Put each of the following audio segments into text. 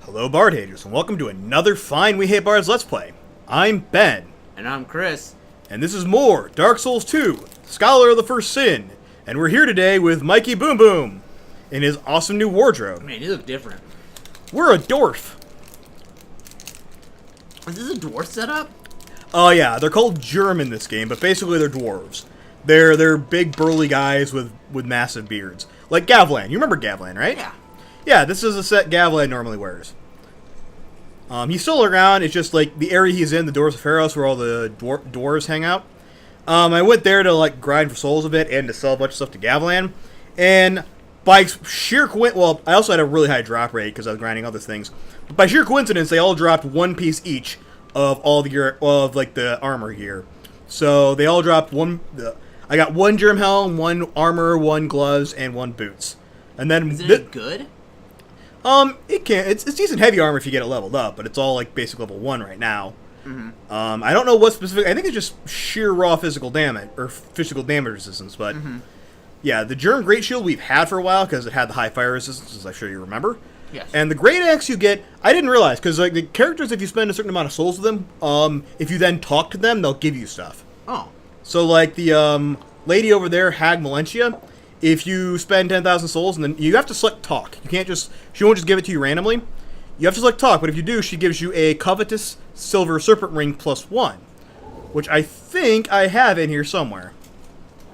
Hello Bard Haters, and welcome to another fine We Hate Bards Let's Play. I'm Ben. And I'm Chris. And this is more Dark Souls 2, Scholar of the First Sin. And we're here today with Mikey Boom Boom in his awesome new wardrobe. Man, you look different. We're a dwarf. Is this a dwarf setup? Oh yeah, they're called Germ in this game, but basically they're dwarves. They're big burly guys with massive beards. Like Gavlan. You remember Gavlan, right? Yeah. Yeah, this is a set Gavlan normally wears. He's still around. It's just like the area he's in, the Doors of Pharos, where all the dwarves hang out. I went there to like grind for souls a bit and to sell a bunch of stuff to Gavlan. And by sheer coincidence, well, I also had a really high drop rate because I was grinding other things. But by sheer coincidence, they all dropped one piece each of all the gear, of like the armor gear. So they all dropped one. I got one germ helm, one armor, one gloves, and one boots. And then Is it good? It's decent heavy armor if you get it leveled up, but it's all like basic level 1 right now. I don't know what specific. I think it's just sheer raw physical damage or physical damage resistance. But yeah, the Germ Great Shield we've had for a while because it had the high fire resistance, as I'm sure you remember. Yes. And the Great Axe you get, I didn't realize because like the characters, if you spend a certain amount of souls with them, if you then talk to them, they'll give you stuff. Oh. So like the lady over there, Hag Malentia. If you spend 10,000 souls, and then you have to select talk. You can't just, she won't just give it to you randomly. You have to select talk, but if you do, she gives you a covetous silver serpent ring +1, which I think I have in here somewhere.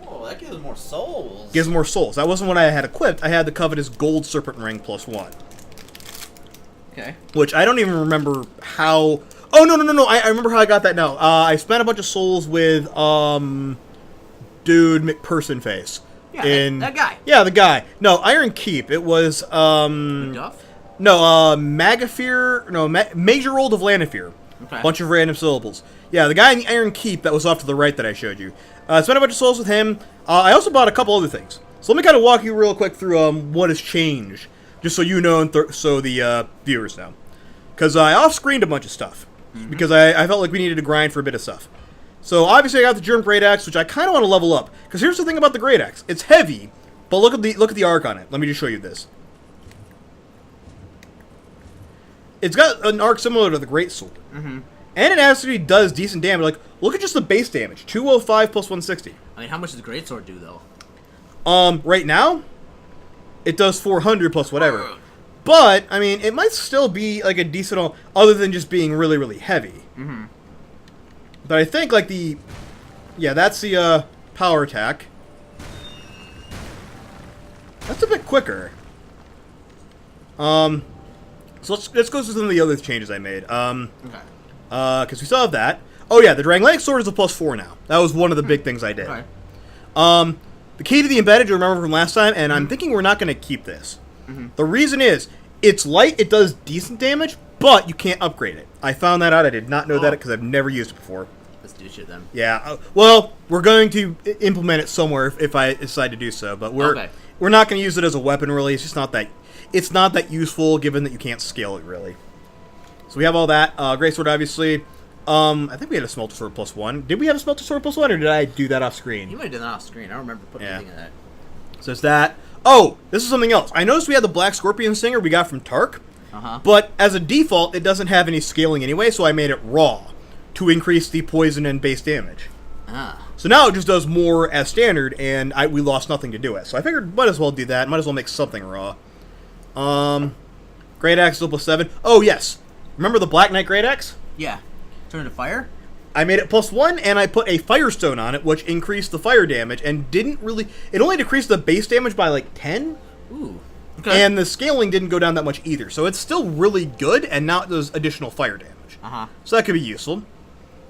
Oh, that gives more souls. Gives more souls. That wasn't what I had equipped. I had the covetous gold serpent ring +1. Okay. Which I don't even remember how. Oh no! I remember how I got that now. I spent a bunch of souls with dude McPerson face. Yeah, that guy. Yeah, the guy. No, Iron Keep. It was Duff? No, Magafear. No, Major Old of Lanifear. Okay. Bunch of random syllables. Yeah, the guy in the Iron Keep that was off to the right that I showed you. Spent a bunch of souls with him. I also bought a couple other things. So let me kind of walk you real quick through what has changed, just so you know and so the viewers know. Because I off-screened a bunch of stuff because I felt like we needed to grind for a bit of stuff. So obviously I got the Germ Great Axe, which I kind of want to level up. Because here's the thing about the Great Axe: it's heavy, but look at the arc on it. Let me just show you this. It's got an arc similar to the Great Sword, and it actually does decent damage. Like, look at just the base damage: 205 plus 160. I mean, how much does the greatsword do though? Right now, it does 400 plus whatever. But I mean, it might still be like a decent, other than just being really, really heavy. But I think like that's the power attack. That's a bit quicker. So let's go through some of the other changes I made. Okay. Because we still have that. Oh yeah, the Drangleic Sword is a +4 now. That was one of the big things I did. Okay. The key to the embedded, you remember from last time, and I'm thinking we're not going to keep this. The reason is, it's light, it does decent damage, but you can't upgrade it. I found that out. I did not know that because I've never used it before. Let's do shit then. Yeah, well, we're going to implement it somewhere if I decide to do so, but we're not going to use it as a weapon really. It's just not that useful given that you can't scale it really. So we have all that. Great Sword obviously. I think we had a Smelter Sword +1. Did we have a Smelter Sword +1 or did I do that off screen? You might have done that off screen. I don't remember putting anything in that. So it's that. Oh, this is something else. I noticed we had the Black Scorpion Singer we got from Tark. But as a default, it doesn't have any scaling anyway, so I made it raw to increase the poison and base damage. So now it just does more as standard, and we lost nothing to do it. So I figured might as well do that. Might as well make something raw. Great Axe is +7. Oh yes, remember the Black Knight Great Axe? Yeah. Turn to fire? I made it +1, and I put a Firestone on it, which increased the fire damage, and didn't really. It only decreased the base damage by like 10. Ooh. Okay. And the scaling didn't go down that much either, so it's still really good, and now it does additional fire damage. So that could be useful.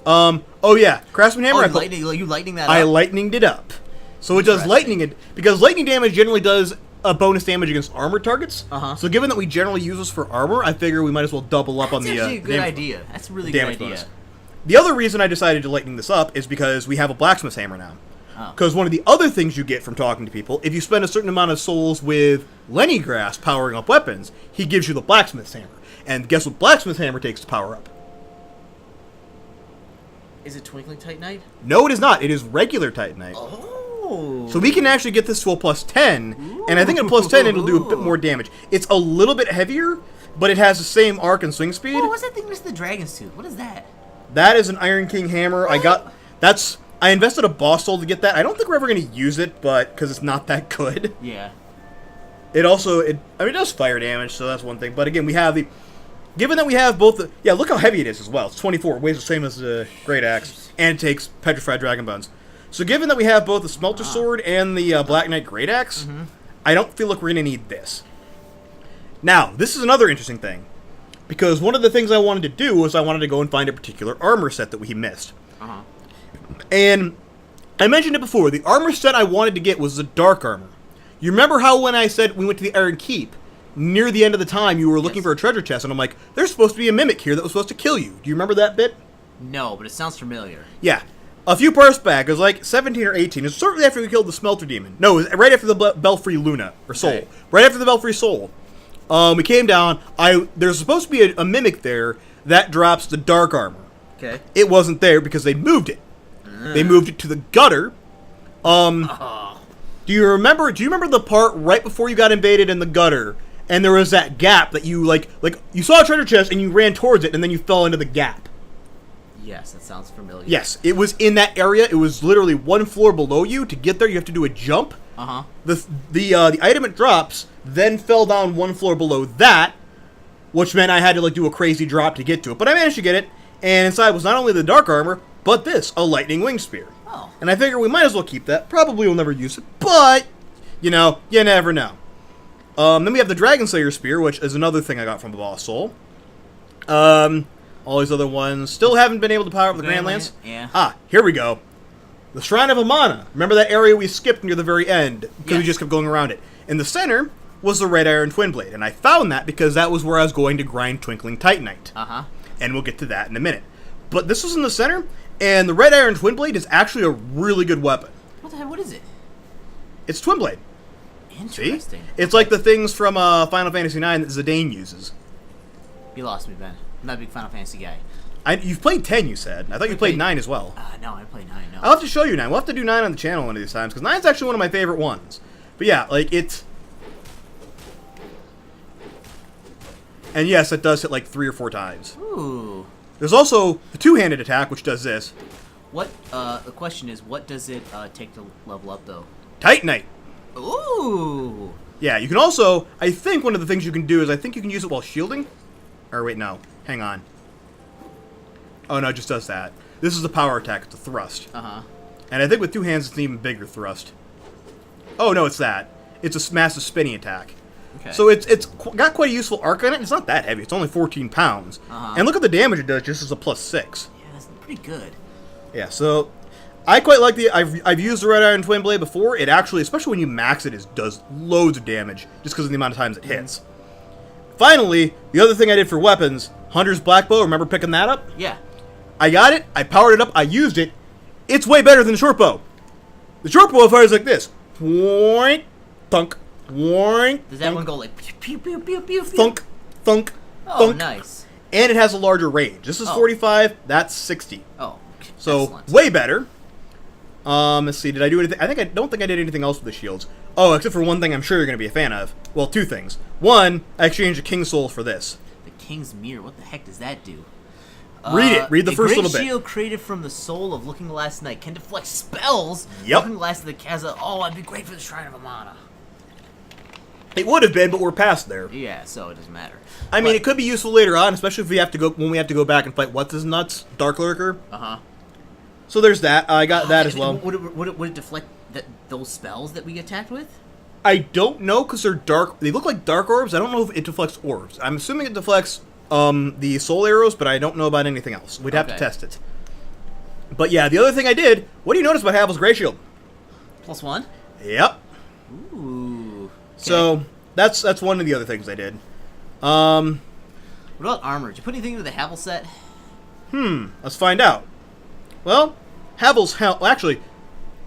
Oh yeah, Craftsman Hammer. You lightning that up? I lightninged it up. So it does lightning, because lightning damage generally does a bonus damage against armor targets. So given that we generally use this for armor, I figure we might as well double up on the That's actually a good idea. That's a really good idea. Bonus. The other reason I decided to lightning this up is because we have a blacksmith's hammer now. Because one of the other things you get from talking to people, if you spend a certain amount of souls with Lenny Grass powering up weapons, he gives you the blacksmith's hammer. And guess what blacksmith's hammer takes to power up? Is it Twinkling Titanite? No, it is not. It is regular Titanite. Oh. So we can actually get this to a +10, and I think at +10 it'll do a bit more damage. It's a little bit heavier, but it has the same arc and swing speed. Oh, what's that thing next to the dragon's tooth? What is that? That is an Iron King hammer. I invested a boss soul to get that. I don't think we're ever going to use it, but because it's not that good. Yeah. It does fire damage, so that's one thing. But again, given that we have both look how heavy it is as well. It's 24. It weighs the same as the Great Axe, and it takes Petrified Dragon Bones. So given that we have both the Smelter Sword and the Black Knight Great Axe, I don't feel like we're going to need this. Now, this is another interesting thing. Because one of the things I wanted to do was I wanted to go and find a particular armor set that we missed. And I mentioned it before. The armor set I wanted to get was the dark armor. You remember how when I said we went to the Iron Keep, near the end of the time you were looking for a treasure chest, and I'm like, there's supposed to be a mimic here that was supposed to kill you. Do you remember that bit? No, but it sounds familiar. Yeah. A few parts back, it was like 17 or 18. It was shortly after we killed the Smelter Demon. No, it was right after the Belfry Luna, or Soul. Okay. Right after the Belfry Soul. We came down. There's supposed to be a mimic there that drops the dark armor. Okay. It wasn't there because they moved it. They moved it to the gutter. Do you remember the part right before you got invaded in the gutter, and there was that gap that you like you saw a treasure chest and you ran towards it and then you fell into the gap? Yes, that sounds familiar. Yes, it was in that area. It was literally one floor below you. To get there, you have to do a jump. The item it drops then fell down one floor below that, which meant I had to do a crazy drop to get to it. But I managed to get it, and inside was not only the dark armor, but a lightning wing spear. Oh. And I figure we might as well keep that. Probably we'll never use it, but you never know. Then we have the Dragon Slayer spear, which is another thing I got from the boss soul. All these other ones still haven't been able to power up the Grand Lance. Yeah. Here we go. The Shrine of Amana. Remember that area we skipped near the very end because we just kept going around it. In the center was the Red Iron Twin Blade, and I found that because that was where I was going to grind Twinkling Titanite. And we'll get to that in a minute. But this was in the center, and the Red Iron Twin Blade is actually a really good weapon. What the heck? What is it? It's Twin Blade. Interesting. See? It's like the things from Final Fantasy IX that Zidane uses. You lost me, Ben. I'm not a big Final Fantasy guy. You've played 10, you said. I thought you played 9 as well. No, I played 9, no. I'll have to show you 9. We'll have to do 9 on the channel one of these times, because 9's actually one of my favorite ones. But yeah, it's... And yes, it does hit 3 or 4 times. Ooh. There's also the two-handed attack, which does this. The question is, what does it take to level up, though? Titanite! Ooh! Yeah, you can also... I think one of the things you can do is I think you can use it while shielding. Or wait, no. Hang on. Oh, no, it just does that. This is the power attack. It's a thrust. And I think with 2 hands, it's an even bigger thrust. Oh, no, it's that. It's a massive spinning attack. Okay. So it's got quite a useful arc on it. It's not that heavy. It's only 14 pounds. And look at the damage it does just as a +6. Yeah, that's pretty good. Yeah, so I quite like I've used the Red Iron Twin Blade before. It actually, especially when you max it, does loads of damage just because of the amount of times it hits. Finally, the other thing I did for weapons, Hunter's Black Bow. Remember picking that up? Yeah. I got it. I powered it up. I used it. It's way better than the short bow. The short bow fires like this. Thunk. Does that one go like pew pew pew pew? Thunk. Thunk. Oh, thunk. nice. And it has a larger range. This is 45. That's 60. Oh, so excellent. Way better. Let's see. Did I do anything? I don't think I did anything else with the shields. Oh, except for one thing I'm sure you're going to be a fan of. Well, 2 things. One, I exchanged a King's Soul for this. The King's Mirror. What the heck does that do? Read it. Read the first little bit. A great shield created from the soul of Looking Glass Knight can deflect spells. Yep. Looking Glass of the Kaza. Oh, I'd be great for the Shrine of Amana. It would have been, but we're past there. Yeah, so it doesn't matter. I mean, it could be useful later on, especially if when we have to go back and fight what's his nuts, Dark Lurker. So there's that. I got that as well. Would it deflect those spells that we get attacked with? I don't know because they're dark. They look like dark orbs. I don't know if it deflects orbs. I'm assuming it deflects the soul arrows, but I don't know about anything else. We'd have to test it. But yeah, the other thing I did. What do you notice about Havel's Grey Shield? +1. Yep. Ooh. Okay. So that's one of the other things I did. What about armor? Did you put anything into the Havel set? Let's find out. Well, Havel's actually,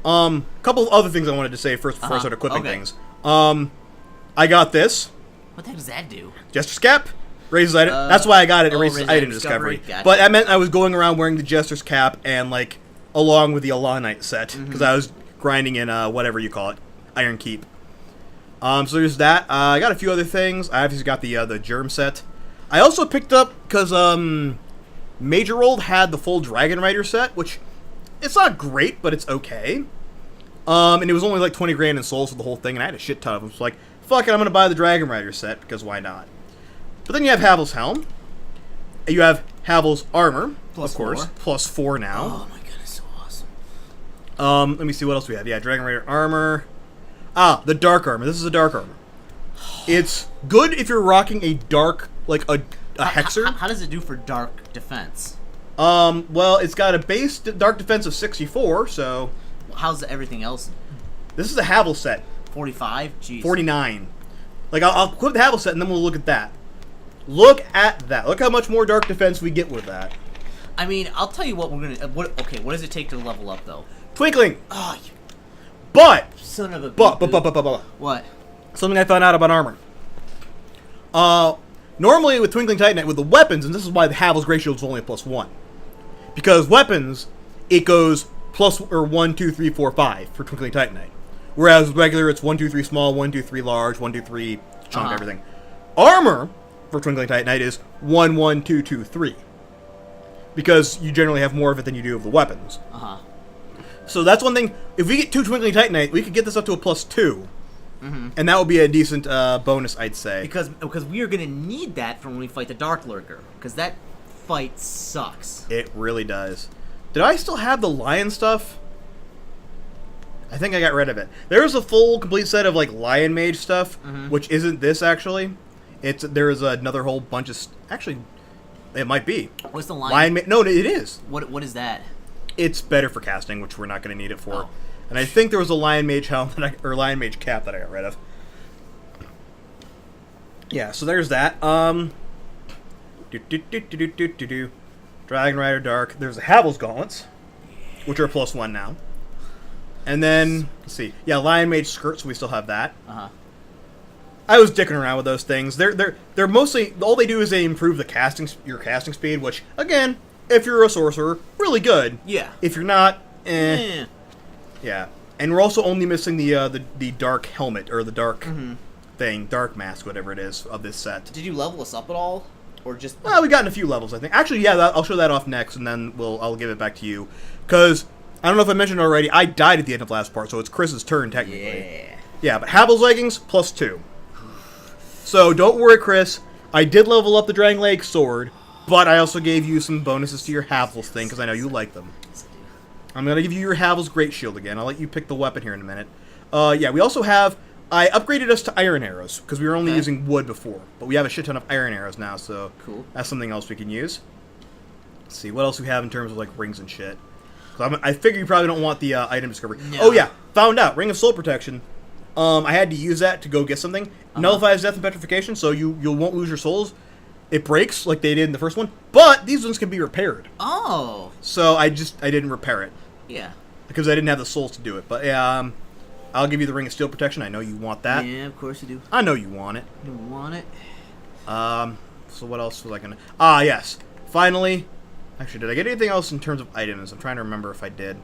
a couple of other things I wanted to say first before I start equipping things. I got this. What the heck does that do? Jester's Cap. Raises item. That's why I got it. It raises item discovery. Gotcha. But that meant I was going around wearing the Jester's Cap and along with the Alanite set because I was grinding in whatever you call it, Iron Keep. So there's that. I got a few other things. I obviously got the Germ set. I also picked up, because Major Old had the full Dragon Rider set, which, it's not great, but it's okay. And it was only like 20 grand in souls for the whole thing, and I had a shit ton of them. So like, fuck it, I'm going to buy the Dragon Rider set, because why not? But then you have Havel's Helm. You have Havel's Armor, Plus of course. 4. Plus 4 now. Oh my goodness, so awesome. Let me see what else we have. Yeah, Dragon Rider Armor. Ah, the Dark Armor. This is a Dark Armor. It's good if you're rocking a dark, like a Hexer. How does it do for dark defense? Well, it's got a base dark defense of 64, so... How's everything else? This is a Havel set. 45? Jeez. 49. Like, I'll equip the Havel set, and then we'll look at that. Look at that. Look how much more dark defense we get with that. I mean, I'll tell you what we're gonna... okay, what does it take to level up, though? Twinkling! Oh, you But! son of a... But. What? Something I found out about armor. Normally with Twinkling Titanite, with the weapons, and this is why the Havel's Great Shield is only a +1. Because weapons, it goes plus or 1, 2, 3, 4, 5 for Twinkling Titanite. Whereas with regular, it's 1, 2, 3 small, 1, 2, 3 large, 1, 2, 3 chunk, everything. Armor for Twinkling Titanite is 1, 1, 2, 2, 3. Because you generally have more of it than you do of the weapons. So that's one thing. If we get 2 Twinkling Titanite, we could get this up to a +2. And that would be a decent bonus, I'd say. Because we are going to need that for when we fight the Dark Lurker. Because that fight sucks. It really does. Did I still have the lion stuff? I think I got rid of it. There's a full, complete set of, like, Lion Mage stuff, which isn't this, actually. There is another whole bunch of... Actually, it might be. What's the Lion Mage? No, it is. What is that? It's better for casting, which we're not going to need it for. Oh. And I think there was a Lion Mage helm or Lion Mage cap that I got rid of. Yeah, so there's that. Dragon Rider Dark. There's the Havel's Gauntlets, which are +1 now. And then let's see. Yeah, Lion Mage skirts. So we still have that. I was dicking around with those things. They're mostly all they do is they improve your casting speed, which again, if you're a sorcerer, really good. Yeah. If you're not, Yeah, and we're also only missing the dark helmet or the dark thing, dark mask, whatever it is of this set. Did you level us up at all, or just? Well, we gotten a few levels, I think. Actually, yeah, I'll show that off next, and then I'll give it back to you, because I don't know if I mentioned already. I died at the end of last part, so it's Chris's turn technically. Yeah. Yeah, but Havel's leggings +2. So don't worry, Chris. I did level up the Dragon Lake sword, but I also gave you some bonuses to your Havel's thing because I know you like them. I'm going to give you your Havel's Great Shield again. I'll let you pick the weapon here in a minute. Yeah, we also have... I upgraded us to iron arrows, because we were only using wood before. But we have a shit ton of iron arrows now, so... Cool. That's something else we can use. Let's see, what else we have in terms of, like, rings and shit. I figure you probably don't want the item discovery. No. Oh, yeah. Found out. Ring of Soul Protection. I had to use that to go get something. Nullifies death and petrification, so you won't lose your souls. It breaks, like they did in the first one. But these ones can be repaired. Oh. So I didn't repair it. Yeah. Because I didn't have the souls to do it. But I'll give you the Ring of Steel Protection. I know you want that. Yeah, of course you do. I know you want it. You want it. So what else was I gonna... Ah, yes. Finally. Actually, did I get anything else in terms of items? I'm trying to remember if I did.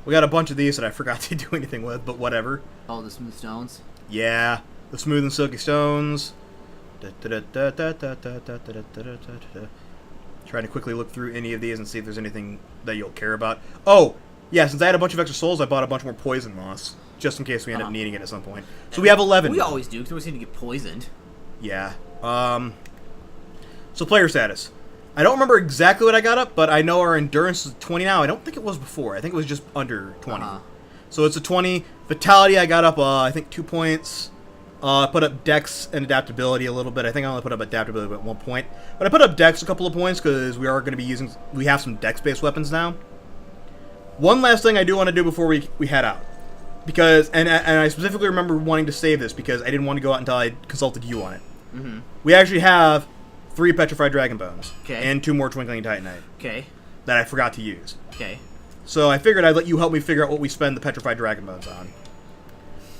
We got a bunch of these that I forgot to do anything with, but whatever. Oh, the smooth stones? Yeah. The smooth and silky stones. Trying to quickly look through any of these and see if there's anything that you'll care about. Oh, yeah, since I had a bunch of extra souls, I bought a bunch more poison moss, just in case we end up needing it at some point. So we have 11. We always do, because we always seem to get poisoned. Yeah. So player status. I don't remember exactly what I got up, but I know our endurance is 20 now. I don't think it was before. I think it was just under 20. So it's a 20. Vitality, I got up, I think, 2 points. I put up Dex and Adaptability a little bit. I think I only put up Adaptability at 1 point. But I put up Dex a couple of points because we are going to be using... We have some Dex-based weapons now. One last thing I do want to do before we head out. Because... And I specifically remember wanting to save this because I didn't want to go out until I consulted you on it. We actually have 3 Petrified Dragon Bones. Okay. And 2 more Twinkling Titanite. Okay. That I forgot to use. Okay. So I figured I'd let you help me figure out what we spend the Petrified Dragon Bones on.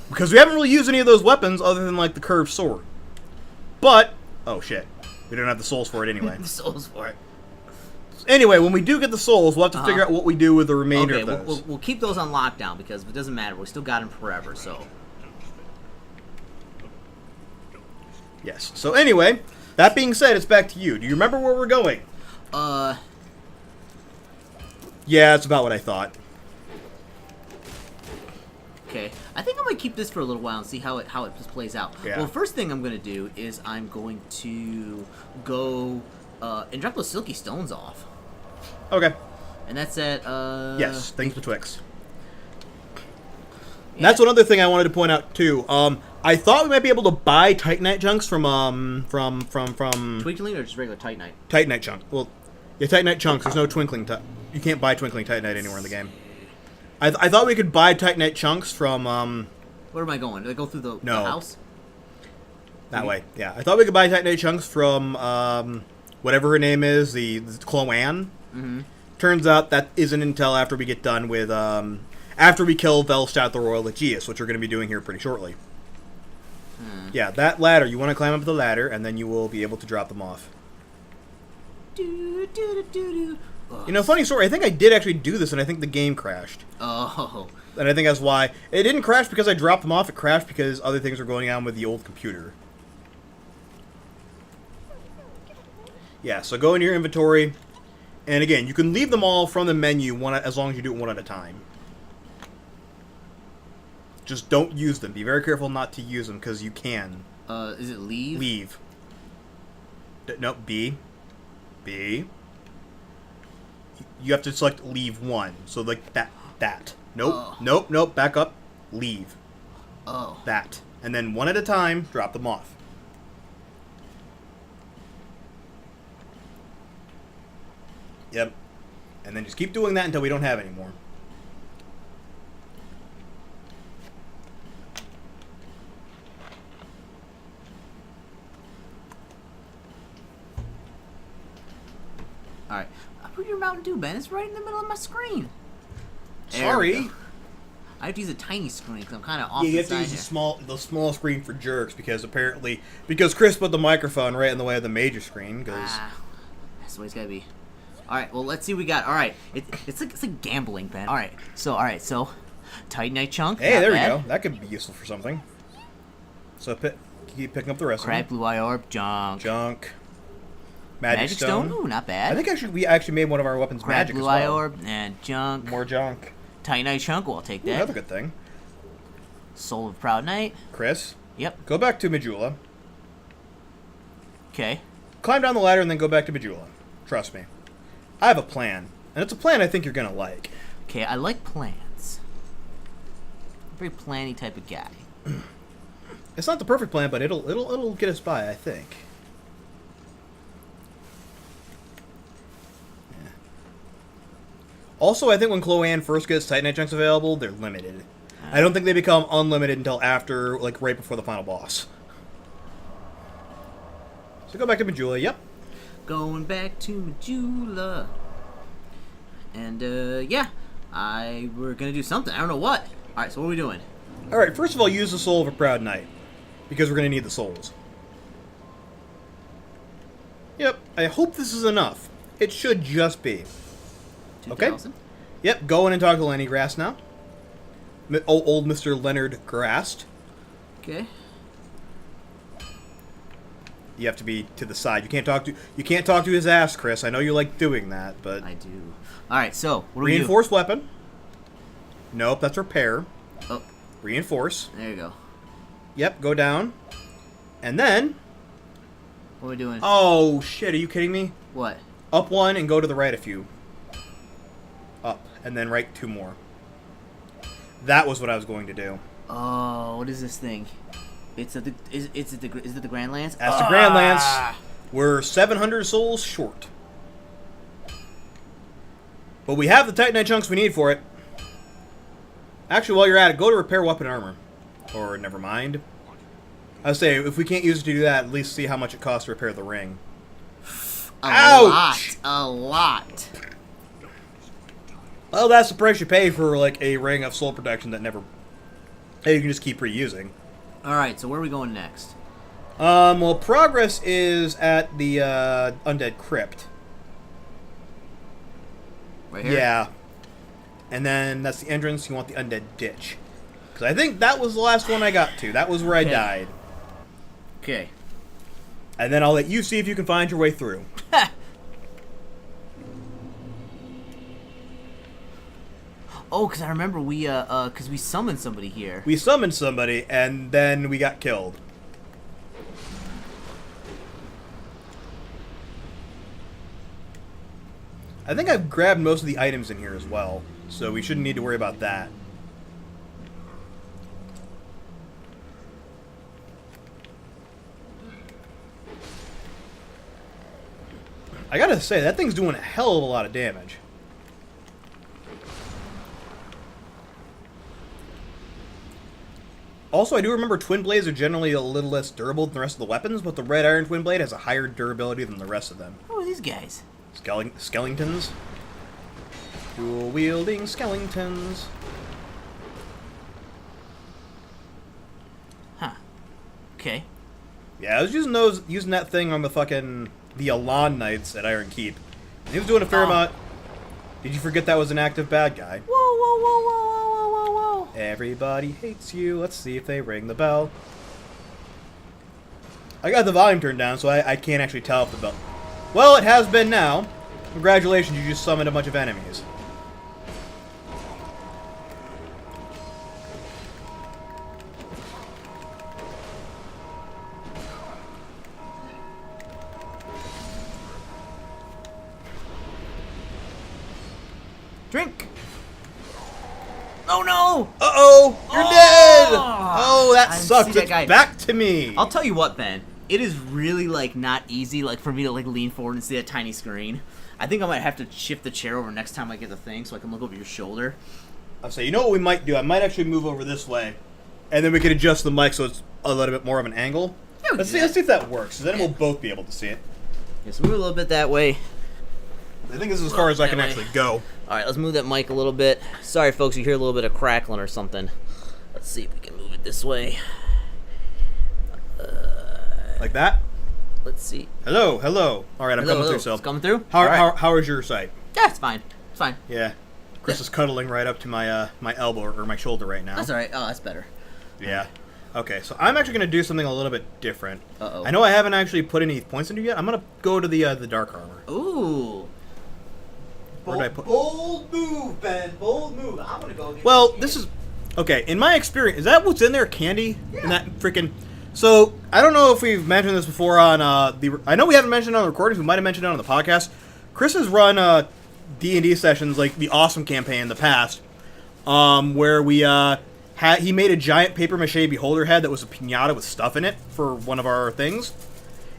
Because we haven't really used any of those weapons other than, like, the curved sword. But... Oh, shit. We don't have the souls for it anyway. The souls for it. Anyway, when we do get the souls, we'll have to figure out what we do with the remainder of those. We'll keep those on lockdown because it doesn't matter. We still got them forever, so... Yes. So anyway, That being said, it's back to you. Do you remember where we're going? Yeah, that's about what I thought. Okay, I think I'm gonna keep this for a little while and see how it just plays out. Yeah. Well, first thing I'm gonna do is I'm going to go and drop those silky stones off. Okay. And that's at Yes, things betwixt. Yeah. That's one other thing I wanted to point out too. I thought we might be able to buy Titanite chunks from Twinkling or just regular Titanite? Titanite chunk. Well, yeah, Titanite chunks. There's no twinkling. You can't buy twinkling Titanite anywhere in the game. I thought we could buy Titanite chunks from Where am I going? Do I go through the house? That way. Yeah, I thought we could buy Titanite chunks from whatever her name is, the Cloan. Mm-hmm. Turns out that isn't until after we get done with after we kill Velstadt the Royal Aegeus, which we're going to be doing here pretty shortly. Yeah, that ladder. You want to climb up the ladder, and then you will be able to drop them off. Do, do, do, do. You know, funny story. I think I did actually do this, and I think the game crashed. Oh. And I think that's why. It didn't crash because I dropped them off. It crashed because other things were going on with the old computer. Yeah, so go into your inventory. And again, you can leave them all from the menu as long as you do it one at a time. Just don't use them. Be very careful not to use them because you can. Is it leave? Leave. No, B. B. You have to select leave one. So like that. Nope. Nope. Back up. Leave. Oh. That. And then one at a time, drop them off. Yep. And then just keep doing that until we don't have any more. Alright. Put your Mountain Dew, Ben. It's right in the middle of my screen. Sorry. I have to use a tiny screen because I'm kind of off Yeah, you the have to side use here. the small screen for jerks because Cris put the microphone right in the way of the major screen. Cause That's the way it's gotta be. All right, well let's see what we got. All right, it's like gambling, Ben. All right, so Titanite chunk. Hey, there bad. we go. That could be useful for something. So keep picking up the rest Cracked of them. blue eye orb, junk. Junk. Magic stone. Ooh, not bad. I think we actually made one of our weapons Cracked magic blue as eye well. orb and junk. More junk. Titanite chunk. Well, I'll take Ooh, that. another good thing. Soul of Proud Knight. Cris. Yep. Go back to Majula. Okay. Climb down the ladder and then go back to Majula. Trust me. I have a plan. And it's a plan I think you're going to like. Okay, I like plans. Very planny type of guy. It's not the perfect plan, but it'll get us by, I think. Yeah. Also, I think when Cloan first gets Titanite chunks available, they're limited. I don't think they become unlimited until after, like, right before the final boss. So go back to Majula. Yep. Going back to Majula. And, yeah. We're gonna do something. I don't know what. Alright, so what are we doing? Alright, first of all, use the Soul of a Proud Knight. Because we're going to need the souls. Yep, I hope this is enough. It should just be. 2000? Okay. Yep, go in and talk to Lenny Grass now. Old Mr. Leonard Grast. Okay. You have to be to the side. You can't talk to his ass, Cris. I know you like doing that, but I do. Alright, so, what do we do? reinforce weapon. Nope, that's repair. Oh, Reinforce. there you go. Yep, go down. And then... What are we doing? Oh, shit, are you kidding me? What? Up one and go to the right a few. Up, and then right two more. That was what I was going to do. Oh, what is this thing? Is it the Grand Lance? That's the Grand Lance. We're 700 souls short. But we have the Titanite chunks we need for it. Actually, while you're at it, go to repair weapon armor. Or, never mind. I would say, if we can't use it to do that, at least see how much it costs to repair the ring. Ouch! A lot. Well, that's the price you pay for, like, a ring of soul protection that you can just keep reusing. Alright, so where are we going next? Well, progress is at the, Undead Crypt. Right here? Yeah. And then that's the entrance. You want the Undead Ditch. Because I think that was the last one I got to. That was where I died. Okay. And then I'll let you see if you can find your way through. Oh, because I remember we summoned somebody here. We summoned somebody, and then we got killed. I think I've grabbed most of the items in here as well, so we shouldn't need to worry about that. I gotta say, that thing's doing a hell of a lot of damage. Also, I do remember twin blades are generally a little less durable than the rest of the weapons, but the red iron twin blade has a higher durability than the rest of them. Who are these guys? Skeletons. Dual-wielding skeletons. Huh. Okay. Yeah, I was using that thing on the Elan Knights at Iron Keep. And he was doing a fair amount. Did you forget that was an active bad guy? Whoa, whoa, whoa, whoa, whoa, whoa, whoa, whoa. Everybody hates you. Let's see if they ring the bell. I got the volume turned down, so I can't actually tell if the bell... Well, it has been now. Congratulations, you just summoned a bunch of enemies. Drink! Oh no! Uh-oh! You're dead! Oh, that sucks. It's back to me. I'll tell you what, Ben. It is really, like, not easy, like, for me to, like, lean forward and see that tiny screen. I think I might have to shift the chair over next time I get the thing so I can look over your shoulder. I'll say, you know what we might do? I might actually move over this way, and then we can adjust the mic so it's a little bit more of an angle. Yeah, let's see if that works, then we'll both be able to see it. Yeah, so move a little bit that way. I think this is as far as I can actually go. Alright, let's move that mic a little bit. Sorry, folks, you hear a little bit of crackling or something. Let's see if we can move it this way. Like that? Let's see. Hello. Alright, I'm coming through, so. It's coming through? How is your sight? Yeah, it's fine. It's fine. Yeah. Cris is cuddling right up to my my elbow or my shoulder right now. That's alright. Oh, that's better. Yeah. Okay, so I'm actually going to do something a little bit different. Uh-oh. I know I haven't actually put any points into yet. I'm going to go to the dark armor. Ooh. Where did I put? Bold move, Ben. Bold move. I'm going to go get Well, this is... Okay, in my experience, is that what's in there? Candy? Yeah. In that freaking... So, I don't know if we've mentioned this before on the... I know we haven't mentioned it on the recordings. We might have mentioned it on the podcast. Cris has run D&D sessions, like the Awesome campaign in the past, where we... he made a giant papier-mâché beholder head that was a piñata with stuff in it for one of our things.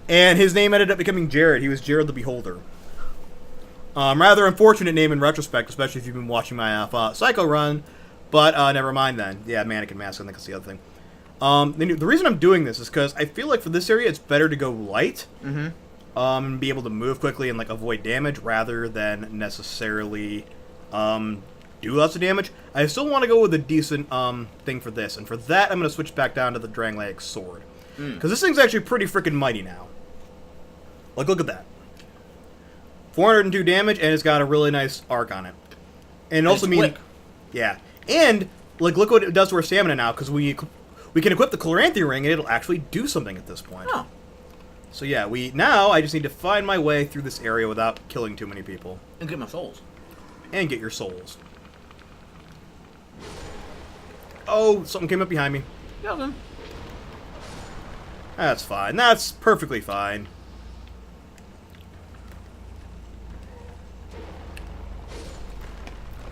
And his name ended up becoming Jared. He was Jared the Beholder. Rather unfortunate name in retrospect, especially if you've been watching my Psycho run. But never mind then. Yeah, Mannequin Mask, I think that's the other thing. The reason I'm doing this is because I feel like for this area it's better to go light. Mm-hmm. And be able to move quickly and like avoid damage rather than necessarily... do lots of damage. I still want to go with a decent thing for this, and for that I'm going to switch back down to the Drangleic sword. Because this thing's actually pretty freaking mighty now. Like, look at that. 402 damage, and it's got a really nice arc on it. And it also means... quick. Yeah. And, like, look what it does to our stamina now, because we can equip the Chloranthy ring, and it'll actually do something at this point. Oh. So yeah, now I just need to find my way through this area without killing too many people. And get my souls. And get your souls. Oh, something came up behind me. Yeah, then. That's fine. That's perfectly fine.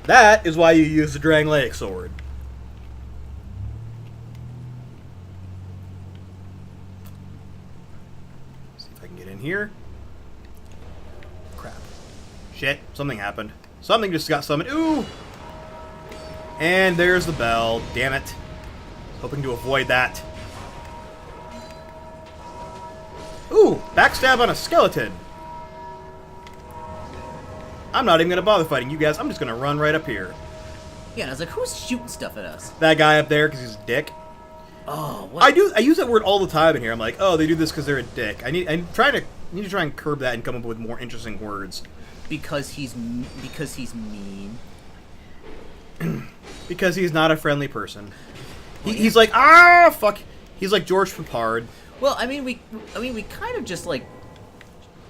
That is why you use the Drangleic sword. See if I can get in here. Crap. Shit. Something happened. Something just got summoned. Ooh! And there's the bell. Damn it. Hoping to avoid that. Ooh! Backstab on a skeleton. I'm not even going to bother fighting you guys. I'm just going to run right up here. Yeah, and I was like, who's shooting stuff at us? That guy up there because he's a dick. Oh, what? I use that word all the time in here. I'm like, oh, they do this because they're a dick. I need to try and curb that and come up with more interesting words. Because he's mean. Because he's not a friendly person. He's like, ah, fuck. He's like George Papard. Well, I mean, we kind of just like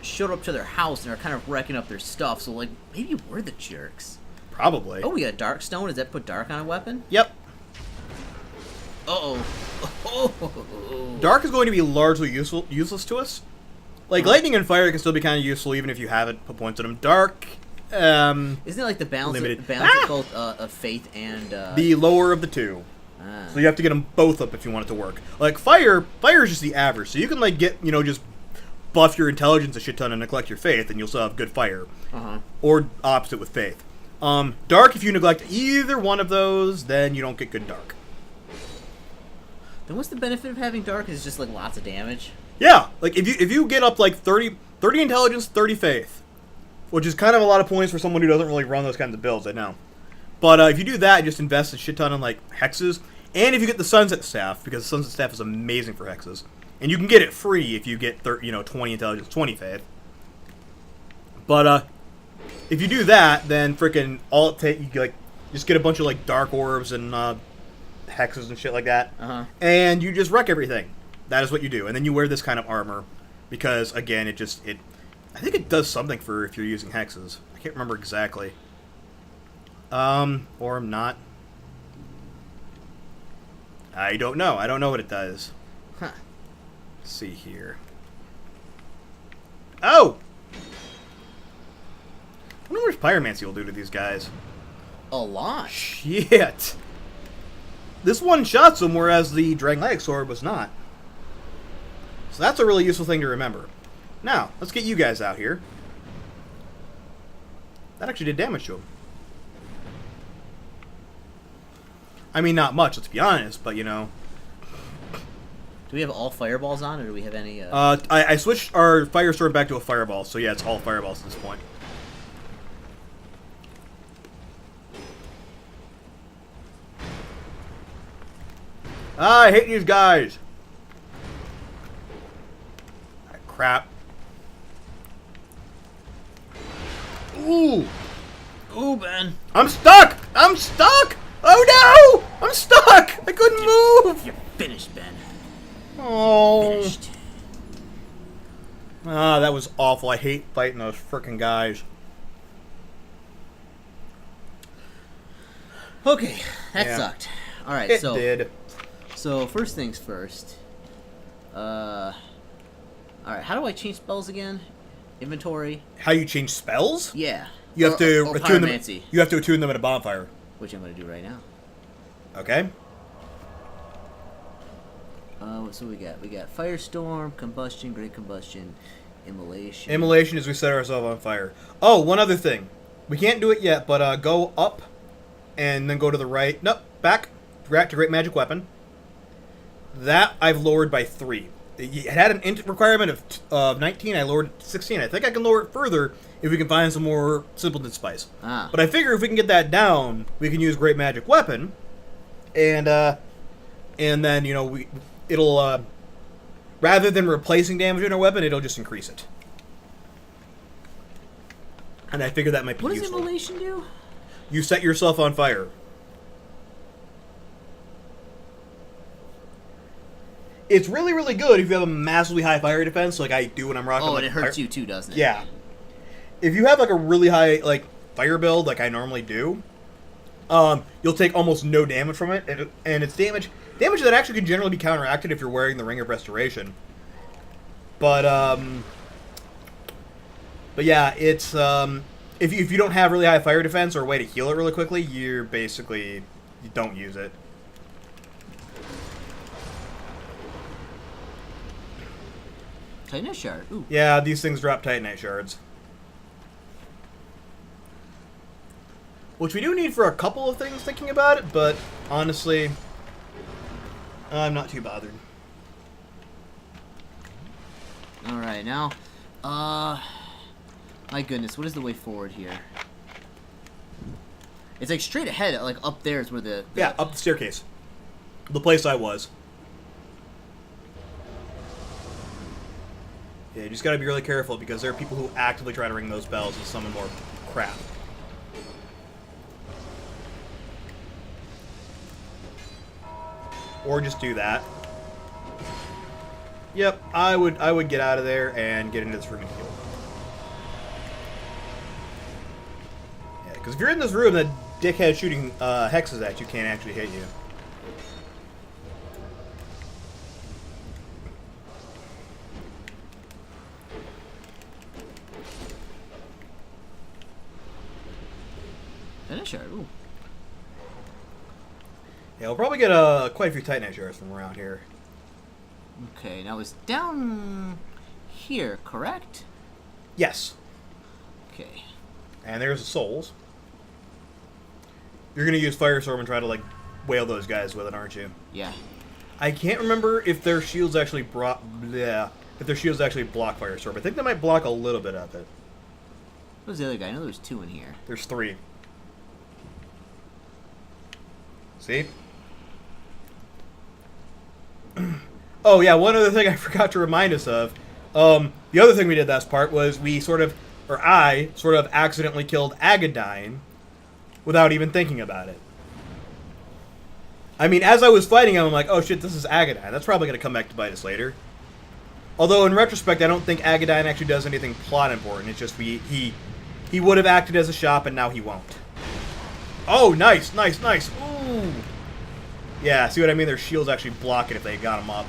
showed up to their house and are kind of wrecking up their stuff. So like, maybe we're the jerks. Probably. Oh, we got dark stone. Does that put dark on a weapon? Yep. Uh-oh. Dark is going to be largely useless to us. Like, lightning and fire can still be kind of useful even if you haven't put points on them. Dark, Isn't it like the balance, limited. of both of faith and... the lower of the two. So you have to get them both up if you want it to work. Like, fire is just the average. So you can, like, get, just buff your intelligence a shit ton and neglect your faith, and you'll still have good fire. Or opposite with faith. Dark, if you neglect either one of those, then you don't get good dark. Then what's the benefit of having dark? Is it just, like, lots of damage? Yeah, like, if you get up, like, 30 intelligence, 30 faith, which is kind of a lot of points for someone who doesn't really run those kinds of builds, I know. But if you do that, just invest a shit ton on, like, hexes. And if you get the Sunset Staff, because the Sunset Staff is amazing for hexes. And you can get it free if you get 20 intelligence, 20 faith. But if you do that, then frickin' all it takes, you like just get a bunch of like dark orbs and hexes and shit like that, and you just wreck everything. That is what you do, and then you wear this kind of armor because again, I think it does something for if you're using hexes. I can't remember exactly. Or I'm not. I don't know. I don't know what it does. Huh. Let's see here. Oh! I wonder what pyromancy will do to these guys. A lot. Shit. This one shots them, whereas the Drangleic Sword was not. So that's a really useful thing to remember. Now, let's get you guys out here. That actually did damage to him. I mean, not much, let's be honest, but, Do we have all fireballs on, or do we have any... I switched our fire sword back to a fireball, so yeah, it's all fireballs at this point. I hate these guys! Ah, crap. Ooh! Ooh, Ben. I'm stuck! I'm stuck! Oh no! I'm stuck! I couldn't move! You're finished, Ben. Oh. Finished. Ah, that was awful. I hate fighting those frickin' guys. Okay, that Yeah. sucked. Alright, It so... did. So, first things first. Alright, how do I change spells again? Inventory? How you change spells? Yeah. You have to or attune them. pyromancy, You have to attune them at a bonfire. which I'm going to do right now. Okay. So we got Firestorm, Combustion, Great Combustion, Immolation. Immolation is we set ourselves on fire. Oh, one other thing. We can't do it yet, but go up and then go to the right. Nope, back to Great Magic Weapon. That I've lowered by 3. It had an int requirement of 19. I lowered it to 16. I think I can lower it further if we can find some more Simpleton Spice. But I figure if we can get that down, we can use Great Magic Weapon, and then it'll rather than replacing damage in our weapon, it'll just increase it. And I figure that might be What does useful. Immolation do? You set yourself on fire. It's really, really good if you have a massively high fire defense, like I do when I'm rocking. Oh, like, and it hurts you too, doesn't it? Yeah. If you have like a really high fire build, like I normally do, you'll take almost no damage from it, and it's damage that actually can generally be counteracted if you're wearing the Ring of Restoration. But yeah, it's if you don't have really high fire defense or a way to heal it really quickly, you don't use it. Titanite Shard. Ooh. Yeah, these things drop Titanite shards. Which we do need for a couple of things thinking about it, but honestly, I'm not too bothered. Alright, now, my goodness, what is the way forward here? It's like straight ahead, like up there is where the... Yeah, up the staircase. The place I was. Yeah, you just gotta be really careful because there are people who actively try to ring those bells and summon more crap. Or just do that. Yep, I would get out of there and get into this room and heal. Yeah, because if you're in this room, that dickhead shooting hexes at you can't actually hit you. Finish her. Ooh. Yeah, we'll probably get quite a few Titanite shards from around here. Okay, now it's down here, correct? Yes. Okay. And there's the souls. You're gonna use Firestorm and try to like whale those guys with it, aren't you? Yeah. I can't remember if their shields actually block Firestorm. I think they might block a little bit of it. What was the other guy? I know there's 2 in here. There's 3. See? Oh yeah, one other thing I forgot to remind us of. The other thing we did last part was I sort of accidentally killed Agadine without even thinking about it. I mean, as I was fighting him, I'm like, oh shit, this is Agadine. That's probably going to come back to bite us later. Although, in retrospect, I don't think Agadine actually does anything plot important. It's just he would have acted as a shop, and now he won't. Oh, nice, nice, nice. Ooh. Yeah, see what I mean? Their shields actually block it if they got him up.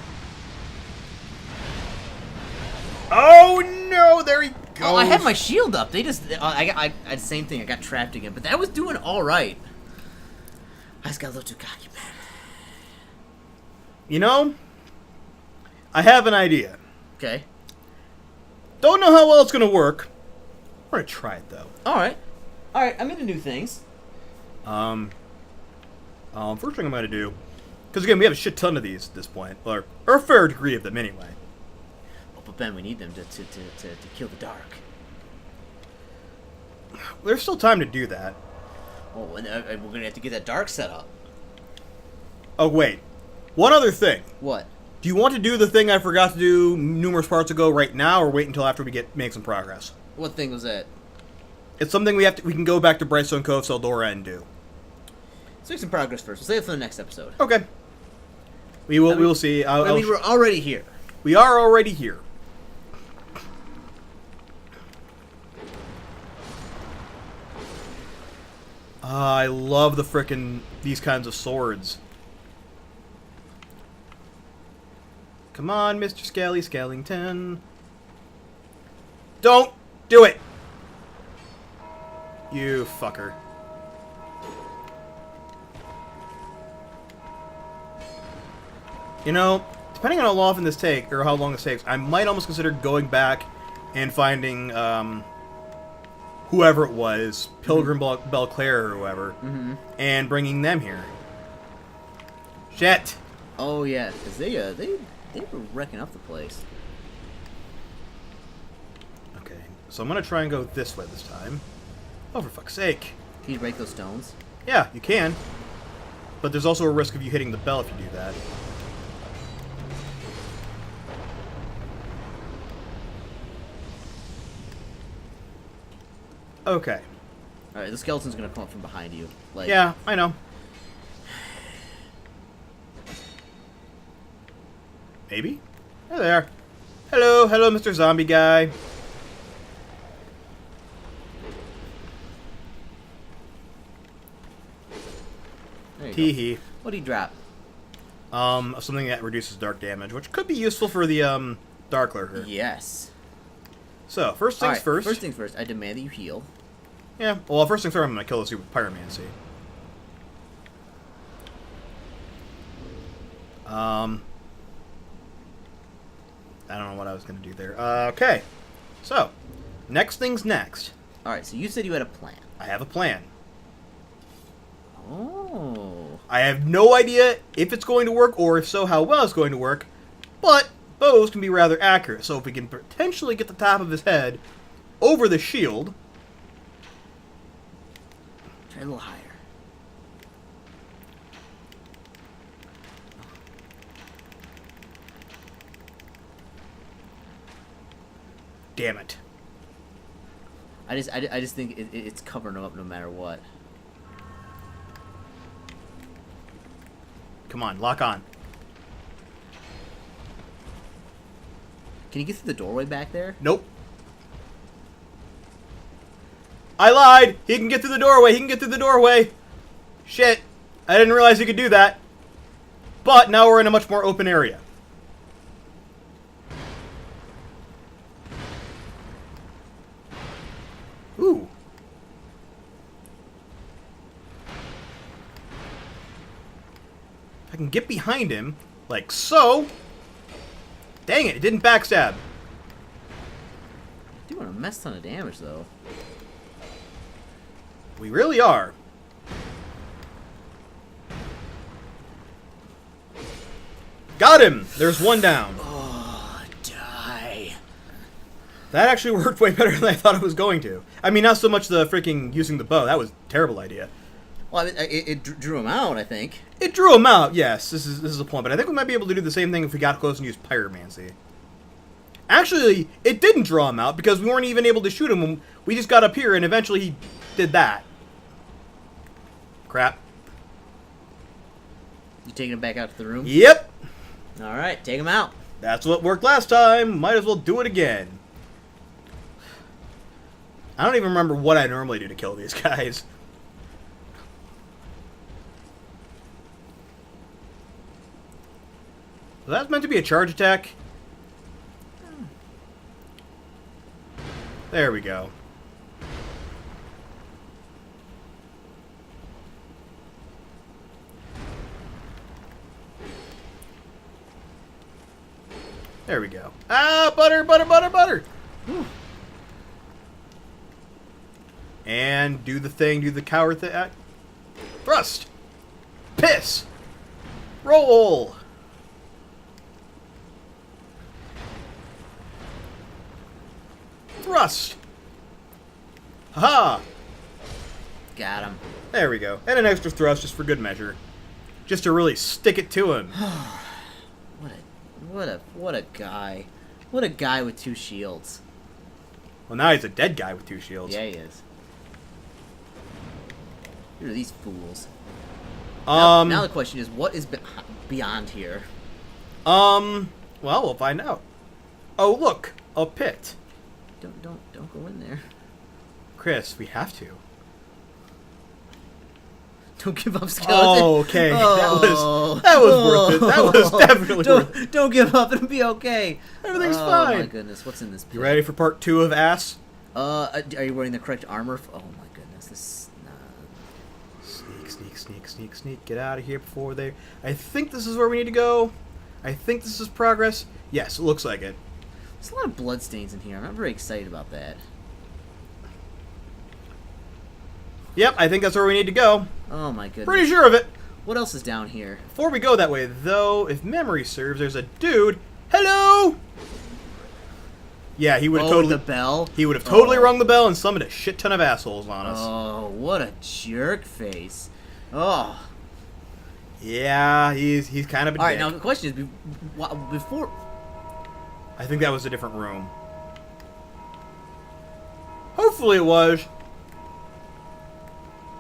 Oh, no, there he goes. Oh, I had my shield up. They just... I the same thing. I got trapped again. But that was doing all right. I just got a little too cocky, man. You know, I have an idea. Okay. Don't know how well it's going to work. We're going to try it, though. All right. All right, I'm into new things. First thing I'm going to do, because again, we have a shit ton of these at this point, or a fair degree of them anyway. Oh, but Ben, we need them to kill the dark. There's still time to do that. Oh, and we're going to have to get that dark set up. Oh, wait. One other thing. What? Do you want to do the thing I forgot to do numerous parts ago right now, or wait until after we make some progress? What thing was that? It's something we can go back to Brightstone Cove, Seldora, and do. Let's make some progress first. We'll save it for the next episode. Okay. We will see. I mean, we're already here. We are already here. I love the these kinds of swords. Come on, Mr. Skelly Skellington. Don't do it! You fucker. You know, depending on how long this takes, or how long this takes, I might almost consider going back and finding whoever it was, Pilgrim Belclair or whoever, and bringing them here. Shit. Oh yeah, because they were wrecking up the place. Okay, so I'm gonna try and go this way this time. Oh, for fuck's sake! Can you break those stones? Yeah, you can, but there's also a risk of you hitting the bell if you do that. Okay. All right, the skeleton's gonna come up from behind you. Like, yeah, I know. Maybe? There they are. Hello, hello, Mr. Zombie Guy. There you Tee-hee. go. What'd he drop? Something that reduces dark damage, which could be useful for the, Dark Lurker. Yes. So, first things first. First things first, I demand that you heal. Yeah, well, first things first, I'm gonna kill this dude with Pyromancy. I don't know what I was gonna do there. Okay. So, next thing's next. Alright, so you said you had a plan. I have a plan. Oh. I have no idea if it's going to work, or if so, how well it's going to work, but bows can be rather accurate, so if we can potentially get the top of his head over the shield... Try a little higher. Damn it. I just think it's covering him up no matter what. Come on, lock on. Can you get through the doorway back there? Nope. I lied. He can get through the doorway. He can get through the doorway. Shit. I didn't realize he could do that. But now we're in a much more open area. Ooh. If I can get behind him, like so. Dang it, it didn't backstab. Doing a mess ton of damage, though. We really are. Got him! There's one down. Oh, die. That actually worked way better than I thought it was going to. I mean, not so much the freaking using the bow. That was a terrible idea. Well, I mean, it drew him out, I think. It drew him out, yes. This is a point. But I think we might be able to do the same thing if we got close and used pyromancy. Actually, it didn't draw him out because we weren't even able to shoot him. We just got up here and eventually he did that. Crap. You taking him back out to the room? Yep. Alright, take him out. That's what worked last time. Might as well do it again. I don't even remember what I normally do to kill these guys. So that's meant to be a charge attack. There we go. There we go. Ah, butter, butter, butter, butter. Whew. And do the thing, do the coward thing. Thrust. Piss. Roll. Thrust. Haha. Got him. There we go. And an extra thrust just for good measure. Just to really stick it to him. What a guy. What a guy with 2 shields. Well, now he's a dead guy with 2 shields. Yeah, he is. Who are these fools? Now the question is, what is beyond here? Well, we'll find out. Oh, look, a pit. Don't go in there. Chris, we have to. Don't give up, skeleton. Oh, okay. Oh. That was worth it. That was definitely worth it. Don't give up. It'll be okay. Everything's fine. Oh my goodness, what's in this pit? You ready for part 2 of Ass? Are you wearing the correct armor? Oh my goodness, this. Sneak, sneak, sneak, sneak, sneak. Get out of here before they... I think this is where we need to go. I think this is progress. Yes, it looks like it. There's a lot of bloodstains in here. I'm not very excited about that. Yep, I think that's where we need to go. Oh my goodness. Pretty sure of it. What else is down here? Before we go that way, though, if memory serves, there's a dude. Hello. Yeah, he would have totally. The bell. He would have totally rung the bell and summoned a shit ton of assholes on us. Oh, what a jerk face. Oh. Yeah, he's kind of a dick. All right, now the question is, before. I think that was a different room. Hopefully it was.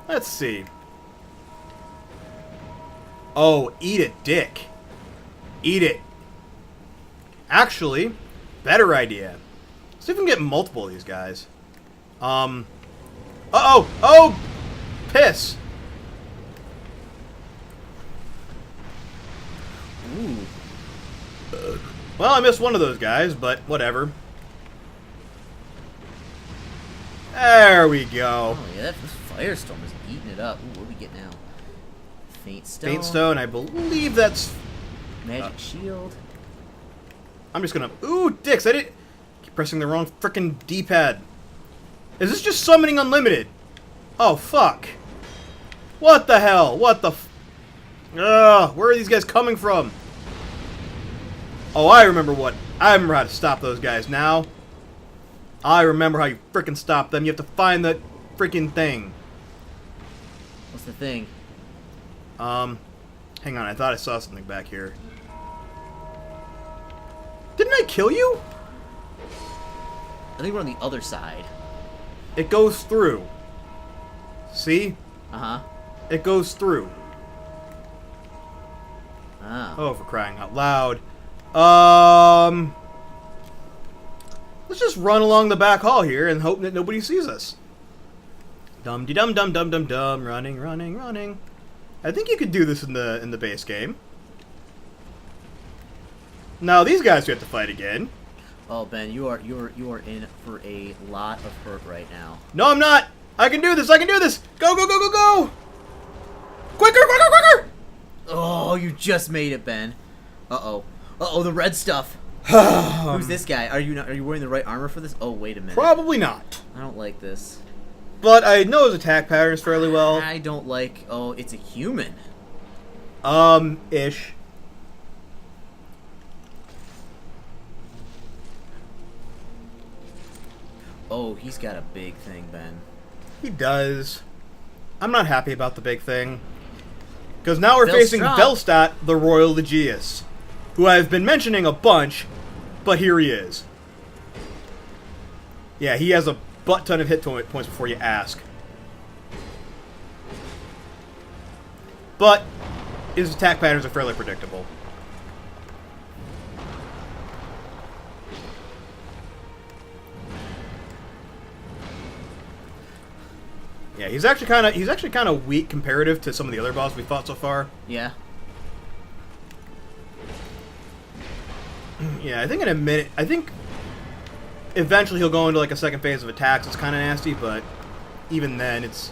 Let's see. Oh, eat it, dick. Eat it. Actually, better idea. Let's see if we can get multiple of these guys. Uh-oh! Oh! Piss! Ooh. Well, I missed one of those guys, but whatever. There we go. Oh, yeah, this firestorm is eating it up. Ooh, what do we get now? Faint stone. Faint stone, I believe that's... Magic shield. I'm just gonna... Ooh, dicks, I didn't... Keep pressing the wrong frickin' D-pad. Is this just summoning unlimited? Oh, fuck. What the hell? What the... Ugh, where are these guys coming from? Oh, I remember how to stop those guys now. I remember how you frickin' stop them. You have to find the frickin' thing. What's the thing? Hang on, I thought I saw something back here. Didn't I kill you? I think we're on the other side. It goes through. See? Uh-huh. It goes through. Oh. Oh, for crying out loud. Let's just run along the back hall here and hope that nobody sees us. Dum-de-dum-dum-dum-dum-dum. Running, running, running. I think you could do this in the base game. Now these guys we have to fight again. Oh, Ben, you are in for a lot of hurt right now. No, I'm not. I can do this. I can do this. Go, go, go, go, go. Quicker, quicker, quicker. Oh, you just made it, Ben. Uh-oh. Uh-oh, the red stuff. Who's this guy? Are you wearing the right armor for this? Oh, wait a minute. Probably not. I don't like this. But I know his attack patterns fairly well. I don't like... Oh, it's a human. Ish. Oh, he's got a big thing, Ben. He does. I'm not happy about the big thing. Because now we're facing Velstadt, the Royal Legius, who I've been mentioning a bunch, but here he is. Yeah, he has a butt ton of hit points before you ask. But his attack patterns are fairly predictable. Yeah, he's actually kind of weak comparative to some of the other bosses we fought so far. Yeah. Yeah, I think in a minute. I think eventually he'll go into like a second phase of attacks. It's kind of nasty, but even then, it's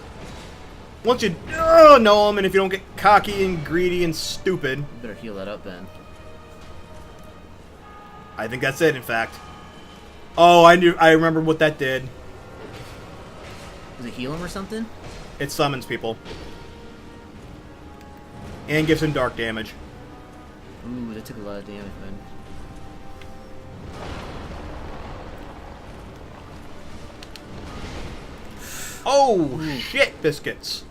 once you know him, and if you don't get cocky and greedy and stupid, You better heal that up, Ben. I think that's it. In fact, oh, I remember what that did. Does it heal him or something? It summons people and gives him dark damage. Ooh, that took a lot of damage, Ben. Oh, shit, biscuits.